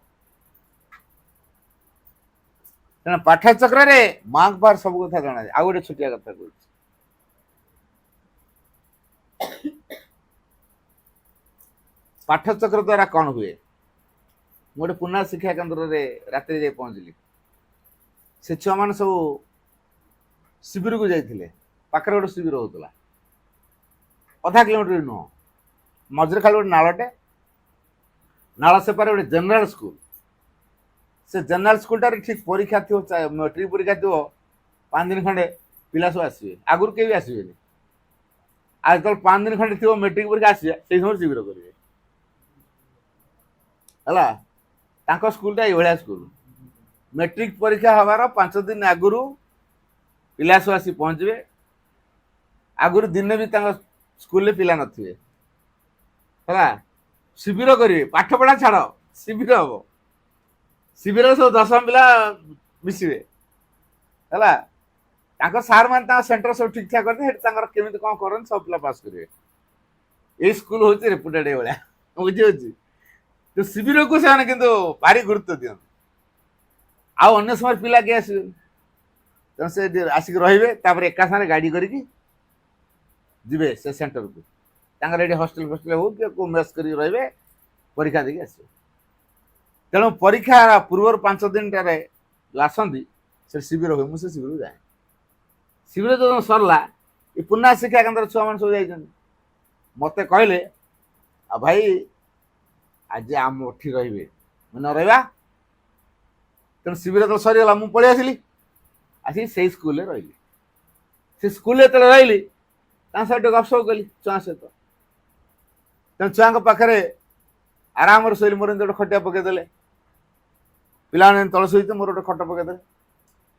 ତେଣୁ ପାଠଚକ୍ରରେ ମାଙ୍କ ପାଖରେ ସବୁ କଥା ଜଣାଯାଏ। ଆଉ ଗୋଟେ ଛୋଟିଆ କଥା କହୁଛି, ପାଠଚକ୍ର ଦ୍ୱାରା କ'ଣ ହୁଏ? ମୁଁ ଗୋଟେ ପୁନା ଶିକ୍ଷା କେନ୍ଦ୍ରରେ ରାତିରେ ଯାଇ ପହଞ୍ଚିଲି। ସେ ଛୁଆମାନେ ସବୁ ଶିବିରକୁ ଯାଇଥିଲେ। ପାଖରେ ଗୋଟେ ଶିବିର ହେଉଥିଲା, ଅଧା କିଲୋମିଟର ନୁହଁ, ମଝିରେ ଖାଲି ଗୋଟେ ନାଳଟେ, ନାଳ ସେପାରେ ଗୋଟେ ଜେନେରାଲ ସ୍କୁଲ। ସେ ଜେନେରାଲ ସ୍କୁଲଟାରେ ଠିକ୍ ପରୀକ୍ଷା ଥିବ, ମେଟ୍ରିକ ପରୀକ୍ଷା ଥିବ, 5 ଦିନ ଖଣ୍ଡେ ପିଲା ସବୁ ଆସିବେ, ଆଗରୁ କେହି ଆସିବେନି। ଆଉ ଯେତେବେଳେ 5 ଦିନ ଖଣ୍ଡେ ଥିବ ମେଟ୍ରିକ ପରୀକ୍ଷା ଆସିବେ, ସେଇ ସମୟରେ ଶିବିର କରିବେ ହେଲା। ତାଙ୍କ ସ୍କୁଲଟା ଏଇଭଳିଆ ସ୍କୁଲ। ମେଟ୍ରିକ ପରୀକ୍ଷା ହେବାର 5 ଦିନ ଆଗରୁ ପିଲା ସବୁ ଆସି ପହଞ୍ଚିବେ। ଆଗରୁ ଦିନେ ବି ତାଙ୍କ ସ୍କୁଲରେ ପିଲା ନଥିବେ ହେଲା। ଶିବିର କରିବେ, ପାଠ ପଢ଼ା ଛାଡ଼, ଶିବିର ହବ। ଶିବିରରେ ସବୁ 10ମ ପିଲା ମିଶିବେ ହେଲା। ତାଙ୍କ ସାର୍ ମାନେ ତାଙ୍କ ସେଣ୍ଟର ସବୁ ଠିକ୍ ଠାକ୍ କରିଥିବେ, ସେଠି ତାଙ୍କର କେମିତି କ'ଣ କରନ୍ତି ସବୁ ପିଲା ପାସ୍ କରିବେ। ଏଇ ସ୍କୁଲ ହେଉଛି ରେପୁଟେଡ୍ ଏଇଭଳିଆ, ବୁଝିହେଉଛି। ତ ଶିବିରକୁ ସେମାନେ କିନ୍ତୁ ଭାରି ଗୁରୁତ୍ୱ ଦିଅନ୍ତି। ଆଉ ଅନ୍ୟ ସମୟରେ ପିଲା କିଏ ଆସିବେନି, ତେଣୁ ସେ ଆସିକି ରହିବେ। ତାପରେ ଏକା ସାଙ୍ଗରେ ଗାଡ଼ି କରିକି ଯିବେ ସେ ସେଣ୍ଟରକୁ। ତାଙ୍କର ଏଠି ହଷ୍ଟେଲ ଫଷ୍ଟେଲ ହଉ କି କେଉଁ ମେସ୍ କରିକି ରହିବେ, ପରୀକ୍ଷା ଦେଇକି ଆସିବେ। ତେଣୁ ପରୀକ୍ଷା ପୂର୍ବରୁ 5 ଦିନଟାରେ ଯେଉଁ ଆସନ୍ତି ସେ ଶିବିର ହୁଏ। ମୁଁ ସେ ଶିବିରକୁ ଯାଏ। ଶିବିର ଯେଉଁ ସରିଲା, ଏ ପୁନା ଶିକ୍ଷା କେନ୍ଦ୍ର ଛୁଆମାନେ ସବୁ ଯାଇଛନ୍ତି। ମୋତେ କହିଲେ, ଆଉ ଭାଇ ଆଜି ଆମ ଏଠି ରହିବେ। ମୁଁ ନ ରହିବା। ତେଣୁ ଶିବିର ଯେତେବେଳେ ସରିଗଲା ମୁଁ ପଳେଇ ଆସିଲି, ଆସିକି ସେଇ ସ୍କୁଲରେ ରହିଲି। ସେ ସ୍କୁଲରେ ଯେତେବେଳେ ରହିଲି, ତାଙ୍କ ସହିତ ଗପସପ କଲି ଛୁଆଙ୍କ ସହିତ। ତେଣୁ ଛୁଆଙ୍କ ପାଖରେ ଆରାମରେ ଶୋଇଲି। ମୋର ଏମିତି ଗୋଟେ ଖଟିଆ ପକେଇଦେଲେ, ପିଲାମାନେ ତଳେ ଶୋଇଥିଲେ, ମୋର ଗୋଟେ ଖଟ ପକେଇଦେଲେ,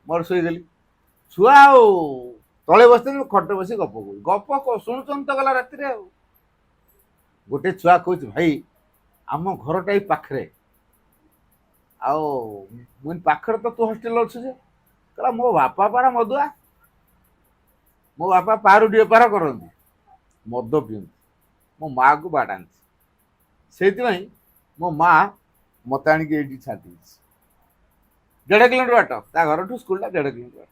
ମୋର ଶୋଇଦେଲି। ଛୁଆ ଆଉ ତଳେ ବସିଥିଲେ, ଖଟରେ ବସି ଗପ କହୁଛି। ଗପ ଶୁଣୁଛନ୍ତି ତ ଗଲା ରାତିରେ। ଆଉ ଗୋଟେ ଛୁଆ କହୁଛି, ଭାଇ ଆମ ଘରଟା ଏଇ ପାଖରେ, ଆଉ ମୁଁ ପାଖରେ ତ ତୁ ହଷ୍ଟେଲ ଅଛୁ ଯେ। କହିଲା ମୋ ବାପା ପାରା ମଦୁଆ, ମୋ ବାପା ପାରୁଟି ବେପାର କରନ୍ତି, ମଦ ପିଅନ୍ତି, ମୋ ମାଆକୁ ବାଡ଼ାନ୍ତି। ସେଇଥିପାଇଁ ମୋ ମା ମୋତେ ଆଣିକି ଏଇଠି ଛାଡ଼ି ଦେଇଛି। 1.5 କିଲୋମିଟର ବାଟ, ତା ଘରଠୁ ସ୍କୁଲଟା 1.5 କିଲୋମିଟର ବାଟ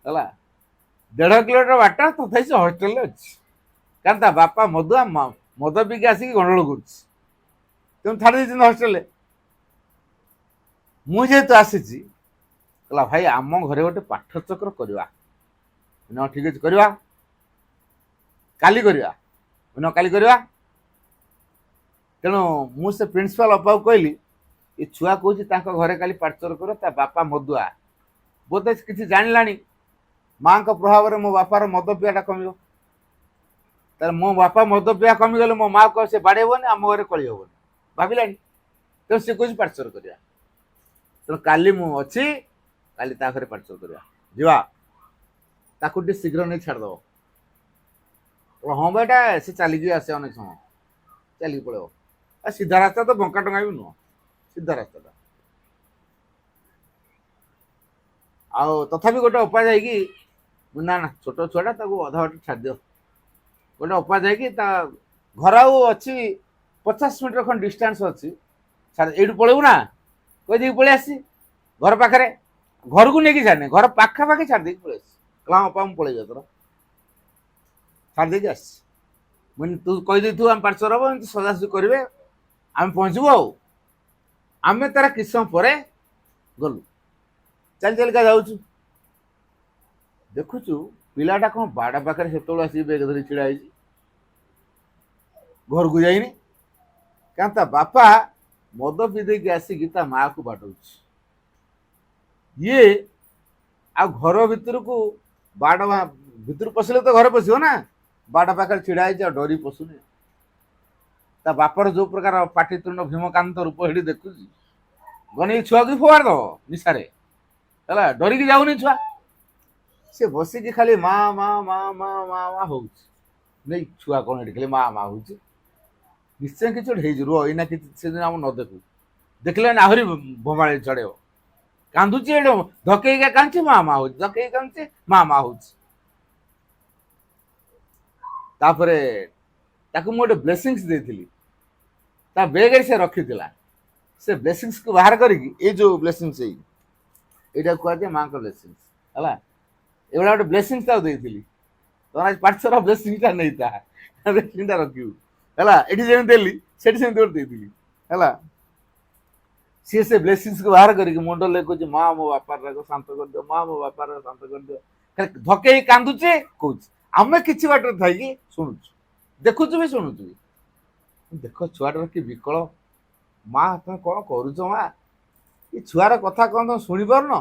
ହେଲା। 1.5 କିଲୋମିଟର ବାଟ, ତଥାପି ସେ ହଷ୍ଟେଲରେ ଅଛି। କାରଣ ତା ବାପା ମଦୁଆ, ମଦ ପିଇକି ଆସିକି ଗଣ୍ଡଗୋଳ କରୁଛି, ତେଣୁ ଛାଡ଼ି ଦେଇଛନ୍ତି ହଷ୍ଟେଲରେ। ମୁଁ ଯେହେତୁ ଆସିଛି, କହିଲା ଭାଇ ଆମ ଘରେ ଗୋଟେ ପାଠଚକ୍ର କରିବା। ଠିକ୍ ଅଛି, କରିବା, କାଲି କରିବା। କାଲି କରିବା। ତେଣୁ ମୁଁ ସେ ପ୍ରିନ୍ସିପାଲ ଅପାକୁ କହିଲି, ଏ ଛୁଆ କହୁଛି ତାଙ୍କ ଘରେ କାଲି ପାଠଚକ୍ର କର, ତା ବାପା ମଦୁଆ, ବୋଧେ କିଛି ଜାଣିଲାଣି। ମାଆଙ୍କ ପ୍ରଭାବରେ ମୋ ବାପାର ମଦ ପିଆଟା କମିବ। ତାହେଲେ ମୋ ବାପା ମଦ ପିଆ କମିଗଲେ ମୋ ମାଆକୁ ସେ ବାଡ଼େଇବନି, ଆମ ଘରେ କଳି ହେବନି, ଭାବିଲାଣି। ତେଣୁ ସେ କହୁଛି ପାଠଚକ୍ର କରିବା। ତେଣୁ କାଲି ମୁଁ ଅଛି, କାଲି ତା ଘରେ ପାଠଚକ୍ର କରିବା, ଯିବା। ତାକୁ ଟିକେ ଶୀଘ୍ର ନେଇ ଛାଡ଼ିଦେବ। ହଁ ଭାଇଟା ସେ ଚାଲିକି ଆସେ, ଅନେକ ସମୟ ଚାଲିକି ପଳେଇବ। ଆଉ ସିଧା ରାସ୍ତା ତ, ବଙ୍କା ଟଙ୍କା ବି ନୁହଁ, ସିଧା ରାସ୍ତାଟା। ଆଉ ତଥାପି ଗୋଟେ ଅପା ଯାଇକି, ନା ନା ଛୋଟ ଛୁଆଟା, ତାକୁ ଅଧା ବାଟ ଛାଡ଼ିଦିଅ। ଗୋଟେ ଅପା ଯାଇକି ତା ଘର ଆଉ ଅଛି 50 ମିଟର ଖଣ୍ଡେ ଡିଷ୍ଟାନ୍ସ ଅଛି, ଏଇଠୁ ପଳେଇବୁ ନା କହିଦେଇକି ପଳେଇ ଆସିଛି। ଘର ପାଖରେ, ଘରକୁ ନେଇକି ଛାଡ଼ିନି, ଘର ପାଖାପାଖି ଛାଡ଼ି ଦେଇକି ପଳେଇ ଆସିଛି। କହିଲା ଅପା ମୁଁ ପଳେଇବି, ତୋର ଛାଡ଼ି ଦେଇକି ଆସିଛି। ମୁଁ ତୁ କହିଦେଇଥିବୁ ଆମେ ପାଠଚକ୍ର ହବ, ଏମିତି ସଜାସଜି କରିବେ, ଆମେ ପହଞ୍ଚିବୁ। ଆଉ ଆମେ ତାର କିଛି ସମୟ ପରେ ଗଲୁ, ଚାଲି ଚାଲିକା ଯାଉଛୁ। ଦେଖୁଛୁ ପିଲାଟା କ'ଣ ବାଡ଼ ପାଖରେ ସେତେବେଳେ ଆସିକି ବେଗ ଧରି ଛିଡ଼ା ହେଇଛି, ଘରକୁ ଯାଇନି। କାରଣ ତା ବାପା ମଦ ପିଇ ଦେଇକି ଆସିକି ତା ମାଆକୁ ବାଡ଼ଉଛି। ଇଏ ଆଉ ଘର ଭିତରକୁ, ବାଡ଼ ଭିତରୁ ପଶିଲେ ତ ଘରେ ପଶିବ ନା, ବାଡ଼ ପାଖରେ ଛିଡ଼ା ହେଇଛି, ଆଉ ଡରି ପଶୁନି। ତା ବାପର ଯୋଉ ପ୍ରକାର ପାଟିତୁଣ୍ଡ ଭୀମକାନ୍ତ ରୂପ ସେଠି ଦେଖୁଛି, ଗନେ ଛୁଆକୁ ଫୋପାଡ଼ି ଦବ ନିଶାରେ ହେଲା, ଡରିକି ଯାଉନି ଛୁଆ। ସେ ବସିକି ଖାଲି ମା ମା ମା ମା ମା ମା ହଉଛି। ନେଇ ଛୁଆ କ'ଣ ଏଠି ଖାଲି ମା ମା ହଉଛି, ନିଶ୍ଚୟ କିଛି ଗୋଟେ ହେଇଛି। ରୁହ, ଏଇନା କିଛି ସେଦିନ ଆମ ନ ଦେଖୁ, ଦେଖିଲେ ଆହୁରି ଭମାଳି ଚଢ଼େଇବ। କାନ୍ଦୁଛି, ଏଠି ଧକେଇକା କାନ୍ଦୁଛି, ମା ମା ହଉଛି, ଧକେଇ କାନ୍ଦୁଛି, ମା ମା ହଉଛି। ତାପରେ ତାକୁ ମୁଁ ଗୋଟେ ବ୍ଲେସିଂସ୍ ଦେଇଥିଲି, ତା ବେଗରେ ସେ ରଖିଥିଲା। ସେ ବ୍ଲେସିଂସ୍କୁ ବାହାର କରିକି, ଏଇ ଯୋଉ ବ୍ଲେସିଂସ୍, ଏଇଟା କୁହାଯାଏ ମାଙ୍କ ବ୍ଲେସିଂସ୍ ହେଲା। ଏଇଭଳିଆ ଗୋଟେ ବ୍ଲେସିଂସ୍ ତାକୁ ଦେଇଥିଲି। ତୋର ଆଜି ପାଠଚକ୍ର ବ୍ଲେସିଂଟା ନେଇଥା, ବ୍ଲେସିଂଟା ରଖିବୁ ହେଲା। ଏଠି ଯେମିତି ଦେଲି, ସେଠି ସେମିତି ଗୋଟେ ଦେଇଥିଲି ହେଲା। ସିଏ ସେ ବ୍ଲେସିଂସ୍କୁ ବାହାର କରିକି ମୁଣ୍ଡ ଲେଖୁଛି, ମା ମୋ ବାପାର ରାଗ ଶାନ୍ତ କରିଦିଅ, ମା ମୋ ବାପାର ରାଗ ଶାନ୍ତ କରିଦିଅ। ଧକେଇ କାନ୍ଦୁଛେ କହୁଛି। ଆମେ କିଛି ବାଟରେ ଥାଇକି ଶୁଣୁଛୁ, ଦେଖୁଛୁ ବି ଶୁଣୁଛୁ ବି। ଦେଖ ଛୁଆଟାର କି ବିକଳ। ମା ତମେ କଣ କରୁଛ ମା? ଏ ଛୁଆର କଥା କଣ ତମେ ଶୁଣିପାରୁନ?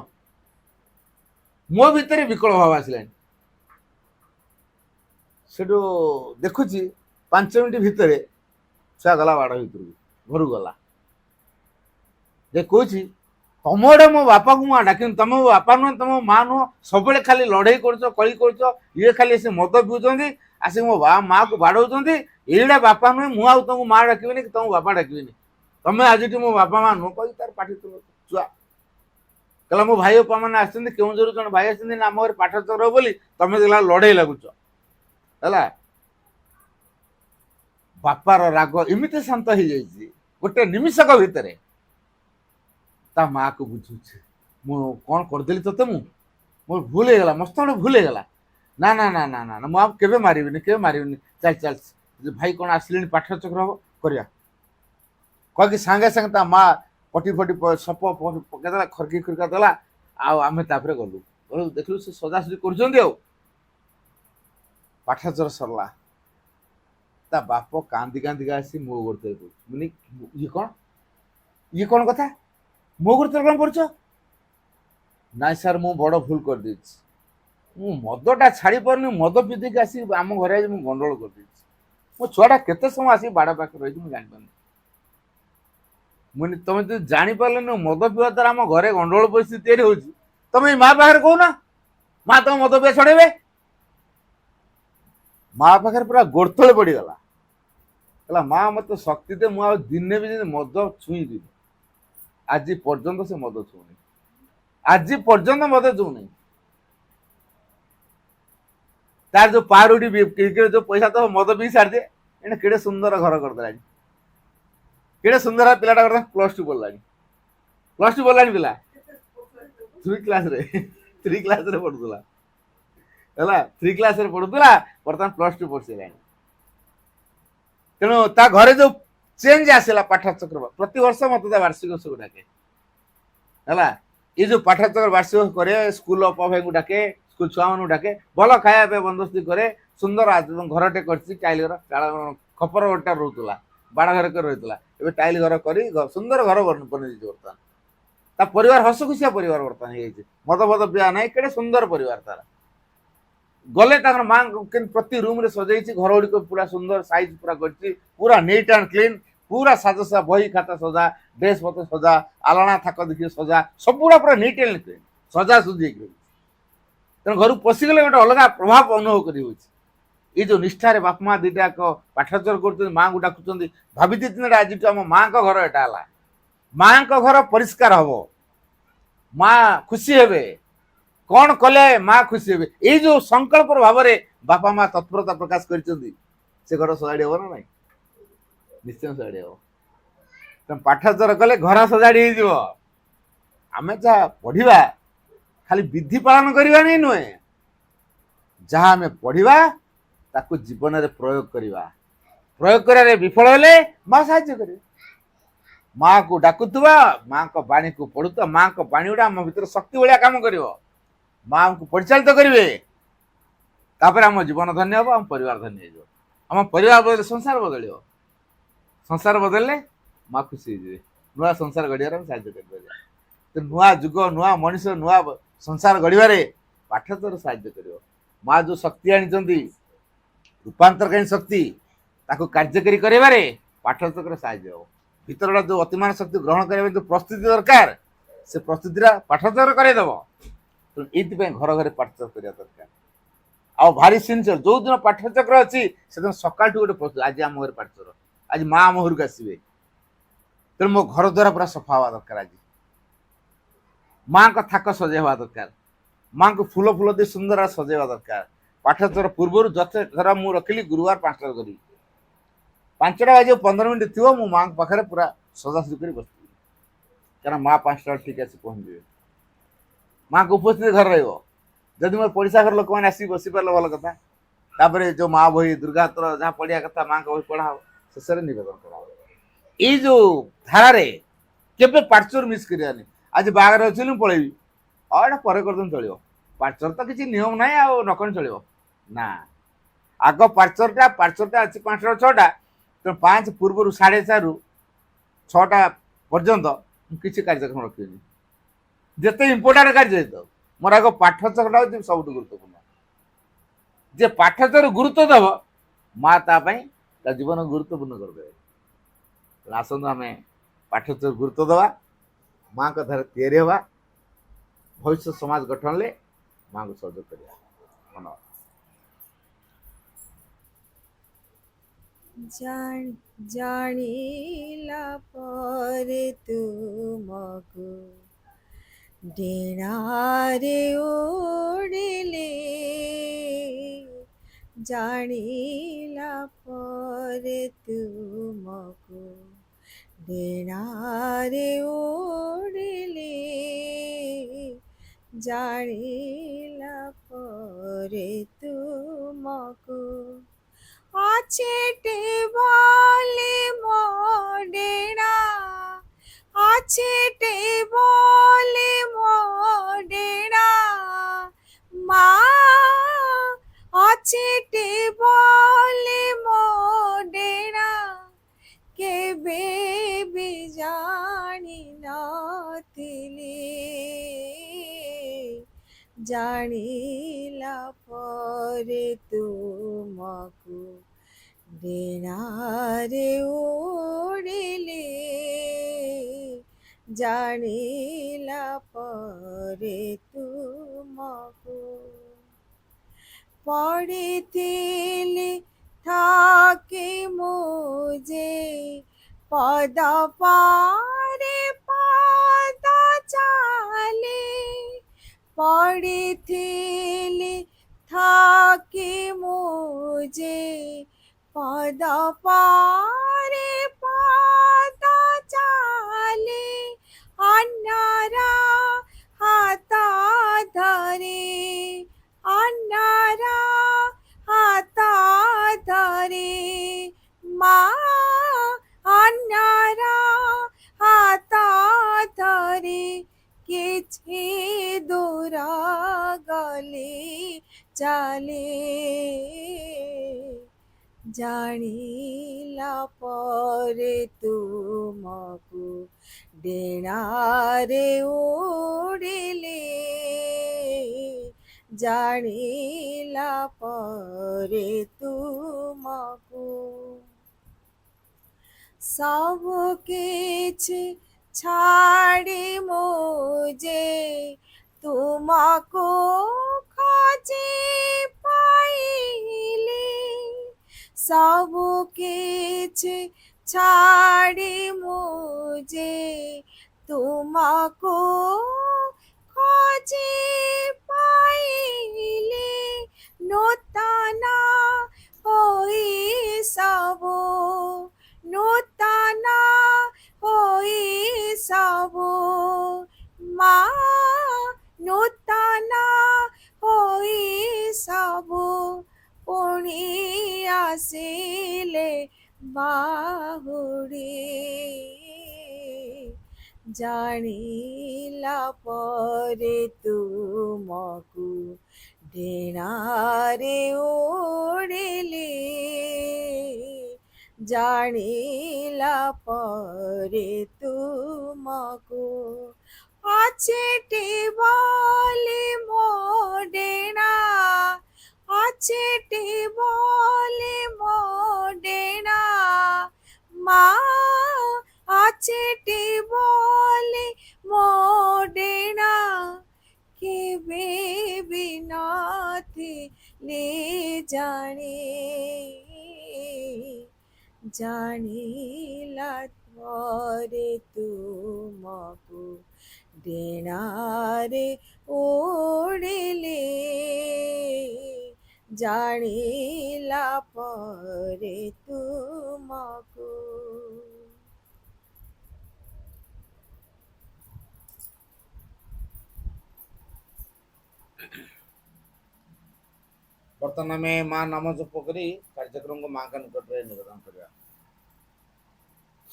ମୋ ଭିତରେ ବିକଳ ଭାବ ଆସିଲାଣି। ସେଠୁ ଦେଖୁଛି 5 ମିନିଟ୍ ଭିତରେ ଛୁଆ ଗଲା ବାଡ଼ ଭିତରକୁ, ଘରକୁ ଗଲା। ଯେ କହୁଛି ତମ ଆଡ଼େ ମୋ ବାପାକୁ ମୁଁ ଡାକିନି, ତମ ବାପା ନୁହଁ, ତମ ମା ନୁହଁ, ସବୁବେଳେ ଖାଲି ଲଢ଼େଇ କରୁଛ, କଳି କରୁଛ। ଇଏ ଖାଲି ସେ ମଦ ପିଉଛନ୍ତି, ଆସିକି ମୋ ମାଆକୁ ବାଡ଼ଉଛନ୍ତି। ଏଇଟା ବାପା ନୁହେଁ, ମୁଁ ଆଉ ତମକୁ ମା ଡାକିବିନି କି ତମକୁ ବାପା ଡାକିବିନି। ତମେ ଆଜିଠୁ ମୋ ବାପା ମା ନୁହଁ କହି ତାର ପାଟି ତୁଲ ଛୁଆ। କହିଲା ମୋ ଭାଇ ବାପା ମାନେ ଆସିଛନ୍ତି, କେଉଁଝରରୁ ଜଣେ ଭାଇ ଆସିଛନ୍ତି ନା ଆମ ଘରେ ପାଠ ଚକ୍ର ବୋଲି ତମେ ଦେଖିଲା ଲଢ଼େଇ ଲାଗୁଛ ହେଲା। ବାପାର ରାଗ ଏମିତି ଶାନ୍ତ ହେଇଯାଇଛି ଗୋଟେ ନିମିଷକ ଭିତରେ। ତା ମାଆକୁ ବୁଝୁଛି ମୁଁ କଣ କରିଦେଲି ତତେ, ମୋର ଭୁଲ ହେଇଗଲା, ମସ୍ତ ଗୋଟେ ଭୁଲ ହେଇଗଲା। ନା ନା ନା ନା ନା ମୁଁ ଆଉ କେବେ ମାରିବିନି, କେବେ ମାରିବିନି, ଚାଲ ଚାଲ ଭାଇ କଣ ଆସିଲେଣି, ପାଠ ଚକ୍ର ହବ କରିବା କହିକି ସାଙ୍ଗେ ସାଙ୍ଗେ ତା ମା ପଟି ଫଟି ସପ ପକେଇଦେଲା, ଖରକି ଖୁରିକା ଦେଲା। ଆଉ ଆମେ ତାପରେ ଗଲୁ ଦେଖିଲୁ ସେ ସଜାସଜି କରୁଛନ୍ତି। ଆଉ ପାଠାଚର ସରିଲା। ତା ବାପ କାନ୍ଦି କାନ୍ଦିକା ଆସି ମୋ ଗୋଡ଼ରେ ପଡୁଛି। ମାନେ ଇଏ କଣ କଥା, ମୋ ଗୋଡ଼ରେ କଣ ପଡୁଛ? ନାଇଁ ସାର୍ ମୁଁ ବଡ଼ ଭୁଲ କରିଦେଇଛି, ମୁଁ ମଦଟା ଛାଡ଼ି ପାରୁନି, ମଦ ପିଧିକି ଆସି ଆମ ଘରେ ଆଜି ମୁଁ ଗଣ୍ଡଗୋଳ କରିଦେଇଛି। ମୋ ଛୁଆଟା କେତେ ସମୟ ଆସିକି ବାଡ଼ ପାଖରେ ରହିଛି ମୁଁ ଜାଣିପାରୁନି। ତମେ ଯଦି ଜାଣିପାରିଲନି ମଦ ପିଇବା ଦ୍ୱାରା ଆମ ଘରେ ଗଣ୍ଡଗୋଳ ପରିସ୍ଥିତି ତିଆରି ହଉଛି, ତମେ ଏଇ ମା ପାଖରେ କହୁନ ମା ତମ ମଦ ପିଇବା ଛଡ଼େଇବେ। ମା ପାଖରେ ପୁରା ଗୋଡ଼ତଳେ ପଡ଼ିଗଲା। କହିଲା ମା ମତେ ଶକ୍ତି ଦେ, ମୁଁ ଆଉ ଦିନେ ବି ଯଦି ମଦ ଛୁଇଁବି। ଆଜି ପର୍ଯ୍ୟନ୍ତ ସେ ମଦ ଛୁଉଁନି, ଆଜି ପର୍ଯ୍ୟନ୍ତ ମଦ ଛୁଉଁନି। ତାର ଯୋଉ ପାରୁଟି କ୍ରିକେଟ ଯୋଉ ପଇସା ତ ମଦ ପିଇ ସାରିଦିଏ। ଏଣେ କେଡ଼େ ସୁନ୍ଦର ଘର କରିଦେଲାଣି, କେଡ଼େ ସୁନ୍ଦର ପିଲାଟା କଥା। +2 ପଢିଲାଣି, +2 ପଢିଲାଣି ପିଲା। 3 କ୍ଲାସରେ ପଢୁଥିଲା ହେଲା, 3 କ୍ଲାସରେ ପଢୁଥିଲା, ବର୍ତ୍ତମାନ +2 ପଢିସାରିଲାଣି। ତେଣୁ ତା ଘରେ ଯୋଉ ଚେଞ୍ଜ ଆସିଲା ପାଠଚକ୍ର, ପ୍ରତିବର୍ଷ ମତେ ତା ବାର୍ଷିକ ଉତ୍ସବ ଡାକେ ହେଲା। ଏ ଯୋଉ ପାଠଚକ୍ର ବାର୍ଷିକ କରେ, ସ୍କୁଲ ଅପଭାଇଙ୍କୁ ଡାକେ, ସ୍କୁଲ ଛୁଆମାନଙ୍କୁ ଡାକେ, ଭଲ ଖାଇବା ପାଇଁ ବନ୍ଦୋବସ୍ତ କରେ। ସୁନ୍ଦର ଘରଟେ କରିଛି, ଟାଇଲ ଘର, ଖପର ଘରଟା ରହୁଥିଲା, ବାଡ଼ ଘର କରି ରହିଥିଲା, ଏବେ ଟାଇଲ ଘର କରି ସୁନ୍ଦର ଘର ବନେଇଛି। ବର୍ତ୍ତମାନ ତା ପରିବାର ହସ ଖୁସିଆ ପରିବାର ବର୍ତ୍ତମାନ ହେଇଯାଇଛି, ମଦ ଫଦ ପିଆ ନାହିଁ, କେଡ଼େ ସୁନ୍ଦର ପରିବାର ତାର। ଗଲେ ତାଙ୍କର ମା ପ୍ରତି ରୁମରେ ସଜେଇଛି, ଘର ଗୁଡ଼ିକ ପୁରା ସୁନ୍ଦର ସାଇଜ ପୁରା କରିଛି, ପୁରା ନିଟ୍ ଆଣ୍ଡ କ୍ଲିନ୍, ପୁରା ସାଜସା, ବହି ଖାତା ସଜା, ଡ୍ରେସ୍ ପତ୍ର ସଜା, ଆଲଣା ଥାକ ଦେଖି ସଜା, ସବୁଗୁଡ଼ା ପୁରା ନିଟ୍ ଆଣ୍ଡ କ୍ଲିନ୍ ସଜା ସୁଜି ହେଇକି ରହିଛି। ତେଣୁ ଘରକୁ ପଶିଗଲେ ଗୋଟେ ଅଲଗା ପ୍ରଭାବ ଅନୁଭବ କରି ହଉଛି। ଏଇ ଯୋଉ ନିଷ୍ଠାରେ ବାପା ମା ଦିଟା ଯାକ ପାଠଚର କରୁଛନ୍ତି, ମାଆଙ୍କୁ ଡାକୁଛନ୍ତି। ଭାବି ଦେଇଛନ୍ତି ଆଜିଠୁ ଆମ ମାଙ୍କ ଘର ଏଟା ହେଲା, ମାଙ୍କ ଘର ପରିଷ୍କାର ହବ, ମା ଖୁସି ହେବେ, କଣ କଲେ ମା ଖୁସି ହେବେ। ଏଇ ଯୋଉ ସଂକଳ୍ପର ଭାବରେ ବାପା ମା ତତ୍ପରତା ପ୍ରକାଶ କରିଛନ୍ତି, ସେ ଘର ସଜାଡି ହବ ନା ନାଇଁ? ନିଶ୍ଚୟ ସଜାଡି ହବ। ତେଣୁ ପାଠଚର କଲେ ଘର ସଜାଡି ହେଇଯିବ। ଆମେ ଯାହା ପଢିବା ଖାଲି ବିଧି ପାଳନ କରିବାନି ନୁହେଁ, ଯାହା ଆମେ ପଢିବା ତାକୁ ଜୀବନରେ ପ୍ରୟୋଗ କରିବା। ପ୍ରୟୋଗ କରିବାରେ ବିଫଳ ହେଲେ ମା ସାହାଯ୍ୟ କରିବେ। ମାକୁ ଡାକୁଥିବା, ମାଙ୍କ ବାଣୀକୁ ପଢୁଥିବା, ମାଙ୍କ ବାଣୀ ଗୁଡା ଆମ ଭିତରେ ଶକ୍ତି ଭଳିଆ କାମ କରିବ, ମାଙ୍କୁ ପରିଚାଳିତ କରିବେ। ତାପରେ ଆମ ଜୀବନ ଧନ୍ୟ ହବ, ଆମ ପରିବାର ଧନ୍ୟ ହେଇଯିବ। ଆମ ପରିବାର ବଦଳିଲେ ସଂସାର ବଦଳିବ, ସଂସାର ବଦଳିଲେ ମା ଖୁସି ହେଇଯିବେ। ନୂଆ ସଂସାର ଗଢିବାରେ ଆମେ ସାହାଯ୍ୟ କରିପାରିବା। ନୂଆ ଯୁଗ, ନୂଆ ମଣିଷ, ନୂଆ ସଂସାର ଗଢିବାରେ ପାଠଚର ସାହାଯ୍ୟ କରିବ। ମା ଯୋଉ ଶକ୍ତି ଆଣିଛନ୍ତି, ରୂପାନ୍ତରକାରୀ ଶକ୍ତି, ତାକୁ କାର୍ଯ୍ୟକାରୀ କରିବାରେ ପାଠଚକ୍ର ସାହାଯ୍ୟ ହବ। ଭିତରଟା ଯୋଉ ଅତିମାନ ଶକ୍ତି ଗ୍ରହଣ କରିବା ପାଇଁ ଯୋଉ ପ୍ରସ୍ତୁତି ଦରକାର, ସେ ପ୍ରସ୍ତୁତିଟା ପାଠଚକ୍ର କରେଇଦବ। ତେଣୁ ଏଇଥିପାଇଁ ଘର ଘରେ ପାଠଚକ୍ର କରିବା ଦରକାର। ଆଉ ଭାରି ସିନସିୟର, ଯୋଉ ଦିନ ପାଠଚକ୍ର ଅଛି ସେଦିନ ସକାଳଠୁ ଗୋଟେ ପ୍ରସ୍ତୁତି, ଆଜି ଆମ ଘରେ ପାଠଚକ୍ର, ଆଜି ମା ଆମ ଘରକୁ ଆସିବେ, ତେଣୁ ମୋ ଘର ଦ୍ୱାରା ପୁରା ସଫା ହବା ଦରକାର। ଆଜି ମାଙ୍କ ଥାକ ସଜେଇ ହବା ଦରକାର, ମାଙ୍କୁ ଫୁଲ ଫୁଲ ଦେଇ ସୁନ୍ଦର ସଜେଇବା ଦରକାର। ପାଠଚକ୍ର ପୂର୍ବରୁ ଧର ମୁଁ ରଖିଲି ଗୁରୁବାର 5ଟାରେ କରିବି, 5ଟା ବାଜିବ 15 ମିନିଟ୍ ଥିବ, ମୁଁ ମାଙ୍କ ପାଖରେ ପୁରା ସଜାସଜି କରି ବସିଥିବି, କାରଣ ମା 5ଟା ଠିକ ଆସି ପହଞ୍ଚିବେ। ମାଙ୍କ ଉପସ୍ଥିତି ଘରେ ରହିବ। ଯଦି ମୋର ପଡ଼ିଶା ଘର ଲୋକମାନେ ଆସିକି ବସିପାରିଲେ ଭଲ କଥା। ତାପରେ ଯୋଉ ମା ବହି, ଦୁର୍ଗାତ୍ର ଯାହା ପଢିବା କଥା ମାଙ୍କ ବହି ପଢା ହବ, ଶେଷରେ ନିବେଦନ କରାହବ। ଏଇ ଯୋଉ ଧାରାରେ କେବେ ପାଠଚର ମିସ୍ କରିବାନି। ଆଜି ବାହାଘର ଅଛି ମୁଁ ପଳେଇବି, ଆଉ ଏଇଟା ପରେ କରିଦେଲେ ଚଳିବ, ପାର୍ଚର ତ କିଛି ନିୟମ ନାହିଁ ଆଉ ନକଲେ ଚଳିବ ନା। ଆଗ ପାର୍ଚରଟା ଅଛି 5ଟା 6ଟା, ତେଣୁ 5 ପୂର୍ବରୁ 4:30ରୁ 6ଟା ପର୍ଯ୍ୟନ୍ତ ମୁଁ କିଛି କାର୍ଯ୍ୟକ୍ରମ ରଖିବିନି। ଯେତେ ଇମ୍ପୋର୍ଟାଣ୍ଟ କାର୍ଯ୍ୟ ହେଇଥାଉ, ମୋର ଆଗ ପାଠଚକଟା ହେଉଛି ସବୁଠୁ ଗୁରୁତ୍ୱପୂର୍ଣ୍ଣ। ଯେ ପାଠଚର ଗୁରୁତ୍ୱ ଦେବ, ମା ତା ପାଇଁ ତା ଜୀବନ ଗୁରୁତ୍ୱପୂର୍ଣ୍ଣ କରିଦେବେ। ଆସନ୍ତୁ ଆମେ ପାଠଚର ଗୁରୁତ୍ୱ ଦେବା, ମାଙ୍କ ଧାରା ତିଆରି ହେବା, ଭବିଷ୍ୟତ ସମାଜ ଗଠନରେ ମାଙ୍କୁ ସହଯୋଗ କରିବା। ଧନ୍ୟବାଦ। ଜାଣିଲା ପରେ ତୁମକୁ ଡେଣାରେ ଉଡ଼ିଲେ, ଜାଣିଲା ପରେ ତୁମକୁ ଡେଣାରେ ଉଡ଼ିଲେ, ଜାଣିଲା ପରେ ତୁମକୁ আছেটে বলে মোডেনা, আছেটে বলে মোডেনা, মা আছেটে বলে মোডেনা, কেবে বি জানি নথিলি, জানিলা পরে তুমকু ডেଣାରେ ଉଡ଼ିଲେ, ଜାଣିଲା ପରେ ତୁମକୁ ପଡ଼ିଥିଲି ଥାକି ମୁଁ ଯେ ପଦ ପାରେ ପଦ ଚାଲେ, ପଡ଼ିଥିଲି ଥାକି ମୁଁ ଯେ পদ পারে পদ চালে, অন্যরা হাত ধরে, অন্যরা হাত ধরে, মা অন্যরা হাত ধরে, কিছু দূর গলে চালে, জানিলা পরে তুমকু ডেଣାରେ উড়িলে, জানিলা পরে তুমকু সবু কিছু ছাড়ি মু যে তুমকু খোঁজি পাইলি, সবু কিছু ছাড়ি মু যে তুমকু খোঁজি পাইলি, নূতন হই সবু, নূতন হই সবু, মা নূতন হই সবু, পুଣି ଆସିଲେ ବାହୁଡ଼ି, ଜାଣିଲା ପରେ ତୁମକୁ ଡେଣାରେ ଉଡ଼ିଲେ, ଜାଣିଲା ପରେ ତୁମକୁ ଅଛିଟି ବୋଲି ମୋ ଡେଣା, ଅଛିଟି ବୋଲି ମୋ ଡେଣା, ମା ଅଛିଟି ବୋଲି ମୋ ଡେଣା, କେବେ ବି ନଥିଲି ଜାଣି, ଜାଣିଲା ପରେ ତୁମକୁ ଡେଣାରେ ଉଡ଼ିଲେ, ଜାଣିଲା ପରେ ତୁମକୁ। ବର୍ତ୍ତମାନ ଆମେ ମା ନାମ ଜପ କରି କାର୍ଯ୍ୟକ୍ରମକୁ ମାଙ୍କ ନିକଟରେ ନିବେଦନ କରିବା।